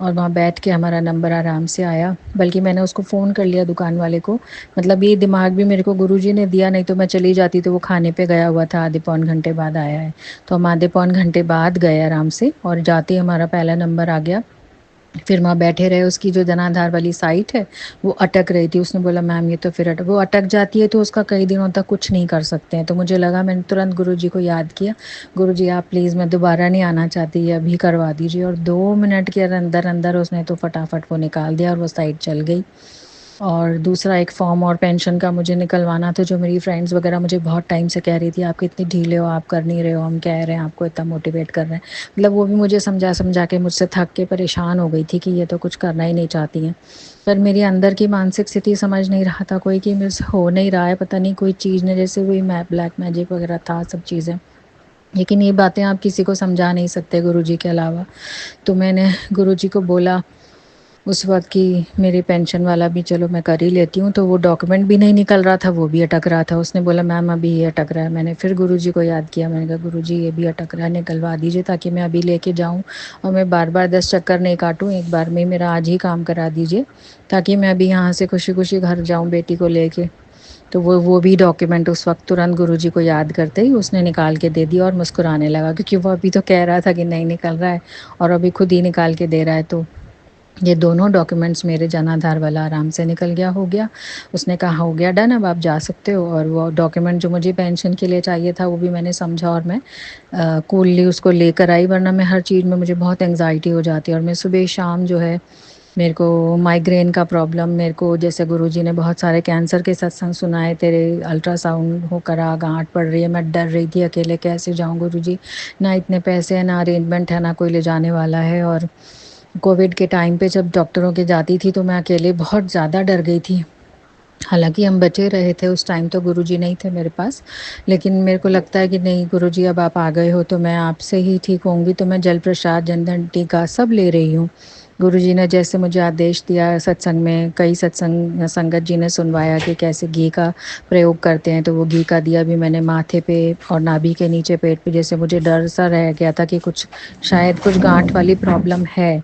और वहाँ बैठ के हमारा नंबर आराम से आया, बल्कि मैंने उसको फ़ोन कर लिया दुकान वाले को। मतलब ये दिमाग भी मेरे को गुरुजी ने दिया, नहीं तो मैं चली जाती, तो वो खाने पे गया हुआ था, आधे पौन घंटे बाद आया है। तो हम आधे पौन घंटे बाद गए आराम से और जाते ही हमारा पहला नंबर आ गया। फिर वहाँ बैठे रहे, उसकी जो जनाधार वाली साइट है वो अटक रही थी। उसने बोला मैम ये तो फिर वो अटक जाती है तो उसका कई दिनों तक कुछ नहीं कर सकते हैं। तो मुझे लगा, मैंने तुरंत गुरुजी को याद किया, गुरुजी आप प्लीज़, मैं दोबारा नहीं आना चाहती, ये अभी करवा दीजिए। और 2 मिनट के अंदर उसने तो फटाफट वो निकाल दिया और वो साइट चल गई। और दूसरा एक फॉर्म और पेंशन का मुझे निकलवाना था, जो मेरी फ्रेंड्स वगैरह मुझे बहुत टाइम से कह रही थी आप कितनी ढीले हो, आप कर नहीं रहे हो, हम कह रहे हैं आपको, इतना मोटिवेट कर रहे हैं। मतलब वो भी मुझे समझा के मुझसे थक के परेशान हो गई थी कि ये तो कुछ करना ही नहीं चाहती हैं। पर मेरी अंदर की मानसिक स्थिति समझ नहीं रहा था कोई कि मेरे से हो नहीं रहा है, पता नहीं कोई चीज़ ने, जैसे वही ब्लैक मैजिक वगैरह था सब चीज़ें। लेकिन ये बातें आप किसी को समझा नहीं सकते गुरुजी के अलावा। तो मैंने गुरुजी को बोला उस वक़्त कि मेरी पेंशन वाला भी चलो मैं कर ही लेती हूँ, तो वो डॉक्यूमेंट भी नहीं निकल रहा था, वो भी अटक रहा था। उसने बोला मैम अभी ये अटक रहा है। मैंने फिर गुरुजी को याद किया, मैंने कहा गुरुजी ये भी अटक रहा है, निकलवा दीजिए ताकि मैं अभी लेके जाऊँ और मैं बार-बार 10 चक्कर नहीं काटूँ, एक बार में मेरा आज ही काम करा दीजिए ताकि मैं अभी यहाँ से खुशी-खुशी घर जाऊँ बेटी को लेके। तो वो भी डॉक्यूमेंट उस वक़्त तुरंत गुरुजी को याद करते ही उसने निकाल के दे दिया और मुस्कुराने लगा, क्योंकि वो अभी तो कह रहा था कि नहीं निकल रहा है और अभी खुद ही निकाल के दे रहा है। तो ये दोनों डॉक्यूमेंट्स मेरे जन आधार वाला आराम से निकल गया, हो गया। उसने कहा हो गया डन, अब आप जा सकते हो। और वो डॉक्यूमेंट जो मुझे पेंशन के लिए चाहिए था वो भी मैंने समझा और मैं कूलली उसको लेकर आई, वरना मैं हर चीज़ में मुझे बहुत एंग्जाइटी हो जाती है और मैं सुबह शाम जो है, मेरे को माइग्रेन का प्रॉब्लम, मेरे को जैसे गुरुजी ने बहुत सारे कैंसर के सत्संग सुनाए, तेरे अल्ट्रासाउंड हो करा, गांठ पड़ रही है, मैं डर रही थी अकेले कैसे जाऊं गुरुजी, ना इतने पैसे हैं, ना अरेंजमेंट है, ना कोई ले जाने वाला है। और कोविड के टाइम पे जब डॉक्टरों के जाती थी तो मैं अकेले बहुत ज़्यादा डर गई थी। हालाँकि हम बचे रहे थे उस टाइम, तो गुरुजी नहीं थे मेरे पास, लेकिन मेरे को लगता है कि नहीं गुरुजी अब आप आ गए हो तो मैं आपसे ही ठीक होंगी, तो मैं जल प्रसाद, जनधन टीका सब ले रही हूँ। गुरुजी ने जैसे मुझे आदेश दिया सत्संग में, कई सत्संग संगत जी ने सुनवाया कि कैसे घी का प्रयोग करते हैं, तो वो घी का दिया भी मैंने माथे पे और नाभि के नीचे पेट पे, जैसे मुझे डर सा रह गया था कि कुछ शायद कुछ गांठ वाली प्रॉब्लम है,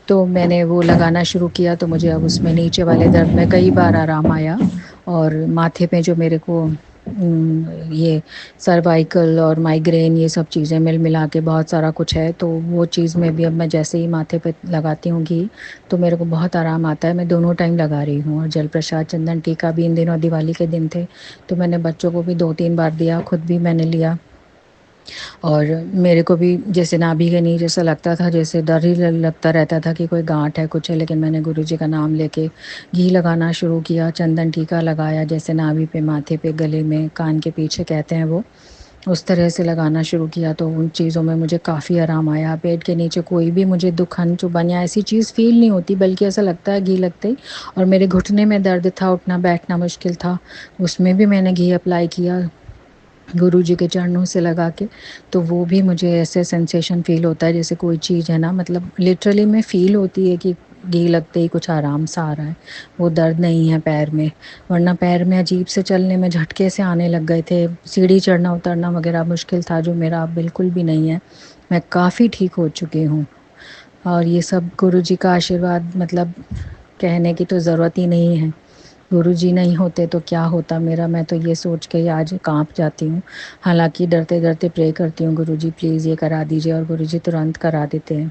तो मैंने वो लगाना शुरू किया। तो मुझे अब उसमें नीचे वाले दर्द में कई बार आराम आया, और माथे पे जो मेरे को ये सर्वाइकल और माइग्रेन ये सब चीज़ें मिल मिला के बहुत सारा कुछ है, तो वो चीज़ में भी अब मैं जैसे ही माथे पे लगाती हूँ घी, तो मेरे को बहुत आराम आता है। मैं दोनों टाइम लगा रही हूँ, और जल प्रसाद चंदन टीका भी इन दिनों दिवाली के दिन थे, तो मैंने बच्चों को भी 2-3 बार दिया, खुद भी मैंने लिया। और मेरे को भी जैसे नाभि के नीचे जैसा लगता था, जैसे डर ही लगता रहता था कि कोई गांठ है कुछ है, लेकिन मैंने गुरुजी का नाम लेके घी लगाना शुरू किया, चंदन टीका लगाया, जैसे नाभि पे, माथे पे, गले में, कान के पीछे कहते हैं वो, उस तरह से लगाना शुरू किया। तो उन चीज़ों में मुझे काफ़ी आराम आया। पेट के नीचे कोई भी मुझे दुखन चुभन या ऐसी चीज़ फ़ील नहीं होती, बल्कि ऐसा लगता है घी लगते ही। और मेरे घुटने में दर्द था, उठना बैठना मुश्किल था, उसमें भी मैंने घी अप्लाई किया गुरुजी के चरणों से लगा के, तो वो भी मुझे ऐसे सेंसेशन फ़ील होता है जैसे कोई चीज़ है ना, मतलब लिटरली में फ़ील होती है कि घी लगते ही कुछ आराम सा आ रहा है, वो दर्द नहीं है पैर में। वरना पैर में अजीब से चलने में झटके से आने लग गए थे, सीढ़ी चढ़ना उतरना वगैरह मुश्किल था, जो मेरा अब बिल्कुल भी नहीं है। मैं काफ़ी ठीक हो चुकी हूँ, और ये सब गुरुजी का आशीर्वाद, मतलब कहने की तो ज़रूरत ही नहीं है। गुरुजी नहीं होते तो क्या होता मेरा, मैं तो ये सोच के ही आज काँप जाती हूँ। हालाँकि डरते-डरते प्रे करती हूँ, गुरुजी प्लीज़ ये करा दीजिए, और गुरुजी तुरंत करा देते हैं।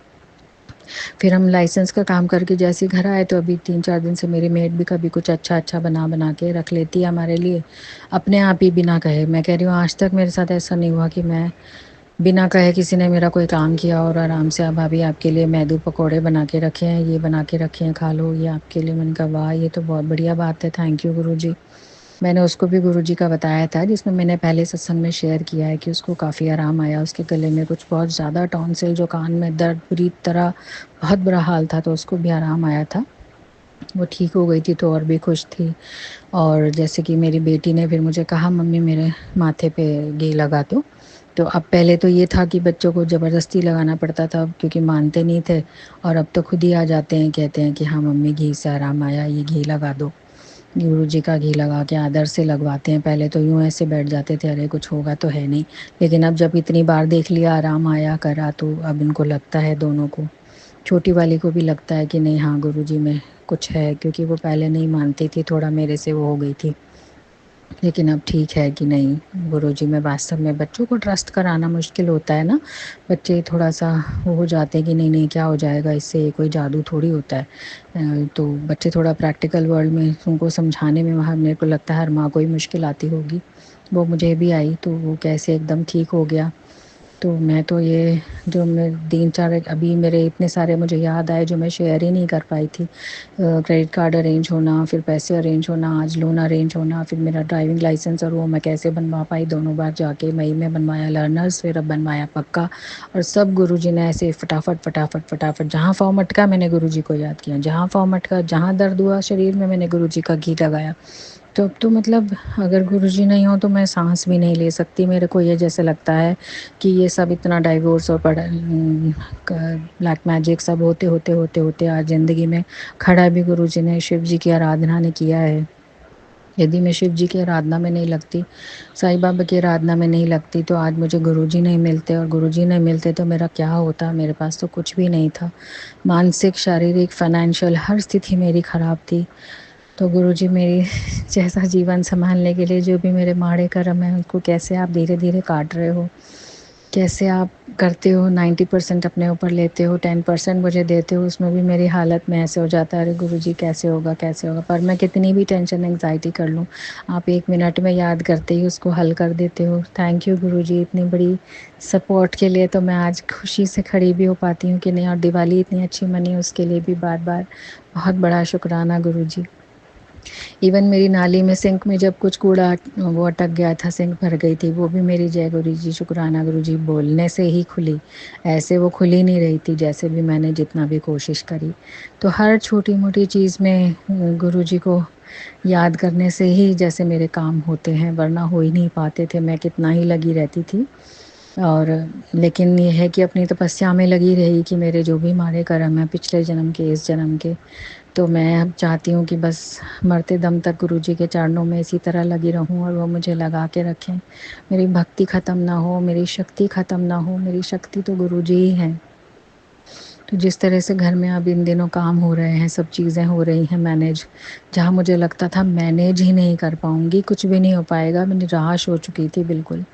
फिर हम लाइसेंस का काम करके जैसे ही घर आए, तो अभी 3-4 दिन से मेरी मेड भी कभी कुछ अच्छा-अच्छा बना-बना के रख लेती है हमारे लिए, अपने आप ही बिना कहे। मैं कह रही हूँ आज तक मेरे साथ ऐसा नहीं हुआ कि मैं बिना कहे किसी ने मेरा कोई काम किया और आराम से, भाभी आपके लिए मैदू पकोड़े बना के रखे हैं, ये बना के रखे हैं, खा लो ये आपके लिए। मैंने कहा वाह, ये तो बहुत बढ़िया बात है, थैंक यू गुरुजी। मैंने उसको भी गुरुजी का बताया था, जिसमें मैंने पहले सत्संग में शेयर किया है कि उसको काफ़ी आराम आया। उसके गले में कुछ बहुत ज़्यादा टॉन्सिल, जो कान में दर्द बुरी तरह, बहुत बुरा हाल था, तो उसको भी आराम आया था। वो ठीक हो गई थी तो और भी खुश थी। और जैसे कि मेरी बेटी ने फिर मुझे कहा मम्मी मेरे माथे पे घी लगा दो। तो अब पहले तो ये था कि बच्चों को ज़बरदस्ती लगाना पड़ता था, क्योंकि मानते नहीं थे, और अब तो खुद ही आ जाते हैं, कहते हैं कि हाँ मम्मी घी से आराम आया, ये घी लगा दो। गुरुजी का घी लगा के आदर से लगवाते हैं। पहले तो यूँ ऐसे बैठ जाते थे, अरे कुछ होगा तो है नहीं, लेकिन अब जब इतनी बार देख लिया आराम आया करा, तो अब इनको लगता है, दोनों को, छोटी वाली को भी लगता है कि नहीं हाँ गुरुजी में कुछ है, क्योंकि वो पहले नहीं मानती थी, थोड़ा मेरे से वो हो गई थी, लेकिन अब ठीक है कि नहीं गुरुजी में। वास्तव में बच्चों को ट्रस्ट कराना मुश्किल होता है ना, बच्चे थोड़ा सा वो हो जाते हैं कि नहीं नहीं क्या हो जाएगा इससे, ये कोई जादू थोड़ी होता है। तो बच्चे थोड़ा प्रैक्टिकल वर्ल्ड में, उनको समझाने में वहाँ मेरे को लगता है हर माँ को ही मुश्किल आती होगी, वो मुझे भी आई, तो वो कैसे एकदम ठीक हो गया। तो मैं तो ये जो मैं 3-4 अभी मेरे इतने सारे मुझे याद आए जो मैं शेयर ही नहीं कर पाई थी। क्रेडिट कार्ड अरेंज होना, फिर पैसे अरेंज होना, आज लोन अरेंज होना, फिर मेरा ड्राइविंग लाइसेंस और वो मैं कैसे बनवा पाई, दोनों बार जाके मई में बनवाया लर्नर्स, फिर अब बनवाया पक्का। और सब गुरुजी ने ऐसे फटाफट फटाफट फटाफट, जहाँ फॉर्म अटका मैंने गुरुजी को याद किया, जहाँ फॉर्म अटका, जहाँ दर्द हुआ शरीर में, मैंने गुरुजी का घी लगाया। तो अब तो मतलब अगर गुरुजी नहीं हो तो मैं सांस भी नहीं ले सकती। मेरे को ये जैसे लगता है कि ये सब इतना डाइवोर्स और ब्लैक मैजिक सब होते होते होते होते आज ज़िंदगी में खड़ा भी गुरुजी ने, शिव जी की आराधना ने किया है। यदि मैं शिव जी की आराधना में नहीं लगती, साईं बाबा की आराधना में नहीं लगती, तो आज मुझे गुरुजी नहीं मिलते, और गुरुजी नहीं मिलते तो मेरा क्या होता। मेरे पास तो कुछ भी नहीं था, मानसिक, शारीरिक, फाइनेंशियल हर स्थिति मेरी ख़राब थी। तो गुरुजी मेरी जैसा जीवन संभालने के लिए जो भी मेरे माड़े कर्म हैं, उनको कैसे आप धीरे-धीरे काट रहे हो, कैसे आप करते हो, 90% अपने ऊपर लेते हो, 10% मुझे देते हो, उसमें भी मेरी हालत में ऐसे हो जाता है, अरे गुरुजी कैसे होगा कैसे होगा। पर मैं कितनी भी टेंशन एंग्जाइटी कर लूँ, आप 1 मिनट में याद करते ही उसको हल कर देते हो। थैंक यू गुरुजी इतनी बड़ी सपोर्ट के लिए। तो मैं आज खुशी से खड़ी भी हो पाती हूँ कि नहीं, और दिवाली इतनी अच्छी मनी, उसके लिए भी बार-बार बहुत बड़ा शुक्राना गुरुजी। इवन मेरी नाली में, सिंक में जब कुछ कूड़ा वो अटक गया था, सिंक भर गई थी, वो भी मेरी जय गुरु जी, शुक्राना गुरु जी बोलने से ही खुली। ऐसे वो खुली नहीं रही थी, जैसे भी मैंने जितना भी कोशिश करी। तो हर छोटी मोटी चीज़ में गुरु जी को याद करने से ही जैसे मेरे काम होते हैं, वरना हो ही नहीं पाते थे, मैं कितना ही लगी रहती थी। और लेकिन ये है कि अपनी तपस्या में लगी रही कि मेरे जो भी माड़े कर्म हैं पिछले जन्म के, इस जन्म के, तो मैं अब चाहती हूँ कि बस मरते दम तक गुरुजी के चरणों में इसी तरह लगी रहूँ और वो मुझे लगा के रखें। मेरी भक्ति ख़त्म ना हो, मेरी शक्ति ख़त्म ना हो। मेरी शक्ति तो गुरुजी ही हैं। तो जिस तरह से घर में अब इन दिनों काम हो रहे हैं, सब चीज़ें हो रही हैं मैनेज, जहाँ मुझे लगता था मैनेज ही नहीं कर पाऊँगी, कुछ भी नहीं हो पाएगा, मैं निराश हो चुकी थी बिल्कुल।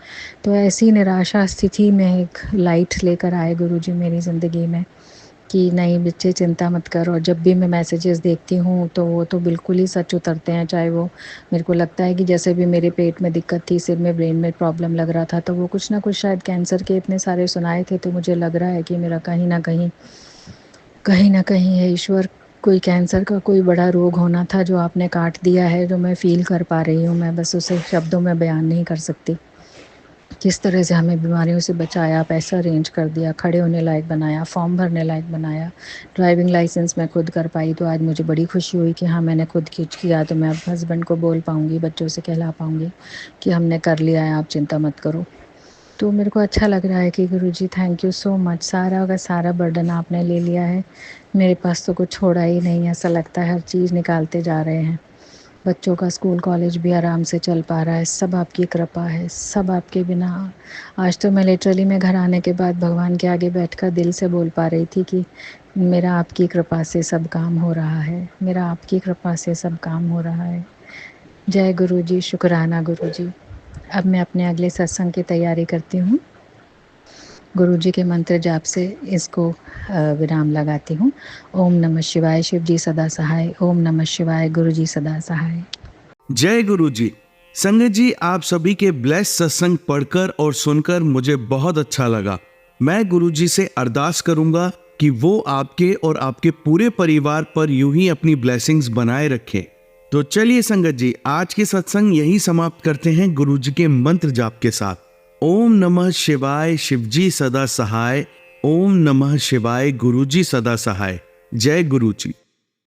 तो ऐसी निराशा स्थिति में एक लाइट लेकर आए गुरुजी मेरी ज़िंदगी में कि नहीं बच्चे चिंता मत कर। और जब भी मैं मैसेजेस देखती हूँ तो वो तो बिल्कुल ही सच उतरते हैं। चाहे वो मेरे को लगता है कि जैसे भी मेरे पेट में दिक्कत थी, सिर में, ब्रेन में प्रॉब्लम लग रहा था, तो वो कुछ ना कुछ शायद कैंसर के इतने सारे सुनाए थे। तो मुझे लग रहा है कि मेरा कहीं ना कहीं है ईश्वर, कोई कैंसर का कोई बड़ा रोग होना था जो आपने काट दिया है, जो मैं फ़ील कर पा रही हूँ। मैं बस उसे शब्दों में बयान नहीं कर सकती। किस तरह से हमें बीमारियों से बचाया, पैसा अरेंज कर दिया, खड़े होने लायक बनाया, फॉर्म भरने लायक बनाया, ड्राइविंग लाइसेंस मैं खुद कर पाई। तो आज मुझे बड़ी खुशी हुई कि हाँ मैंने खुद किया। तो मैं अब हस्बैंड को बोल पाऊँगी, बच्चों से कहला पाऊँगी कि हमने कर लिया है, आप चिंता मत करो। तो मेरे को अच्छा लग रहा है कि गुरुजी थैंक यू सो मच, सारा का सारा बर्डन आपने ले लिया है। मेरे पास तो कुछ छोड़ा ही नहीं, ऐसा लगता है हर चीज़ निकालते जा रहे हैं। बच्चों का स्कूल कॉलेज भी आराम से चल पा रहा है, सब आपकी कृपा है, सब आपके बिना। आज तो मैं लिटरली मैं घर आने के बाद भगवान के आगे बैठकर दिल से बोल पा रही थी कि मेरा आपकी कृपा से सब काम हो रहा है, मेरा आपकी कृपा से सब काम हो रहा है। जय गुरुजी, शुक्राना गुरुजी। अब मैं अपने अगले सत्संग की तैयारी करती हूँ। गुरुजी के मंत्र जाप से इसको विराम लगाती हूँ। ओम नमः शिवाय, शिव जी सदा सहाय। ओम नमः शिवाय, गुरुजी सदा सहाय। जय गुरुजी। संगत जी, आप सभी के ब्लेस सत्संग पढ़कर और सुनकर मुझे बहुत अच्छा लगा। मैं गुरुजी से अरदास करूंगा कि वो आपके और आपके पूरे परिवार पर यूं ही अपनी ब्लेसिंग्स बनाए रखें। तो चलिए संगत जी, आज के सत्संग यही समाप्त करते हैं गुरुजी के मंत्र जाप के साथ। ओम नमः शिवाय, शिवजी सदा सहाय। ओम नमः शिवाय, गुरुजी सदा सहाय। जय गुरुजी।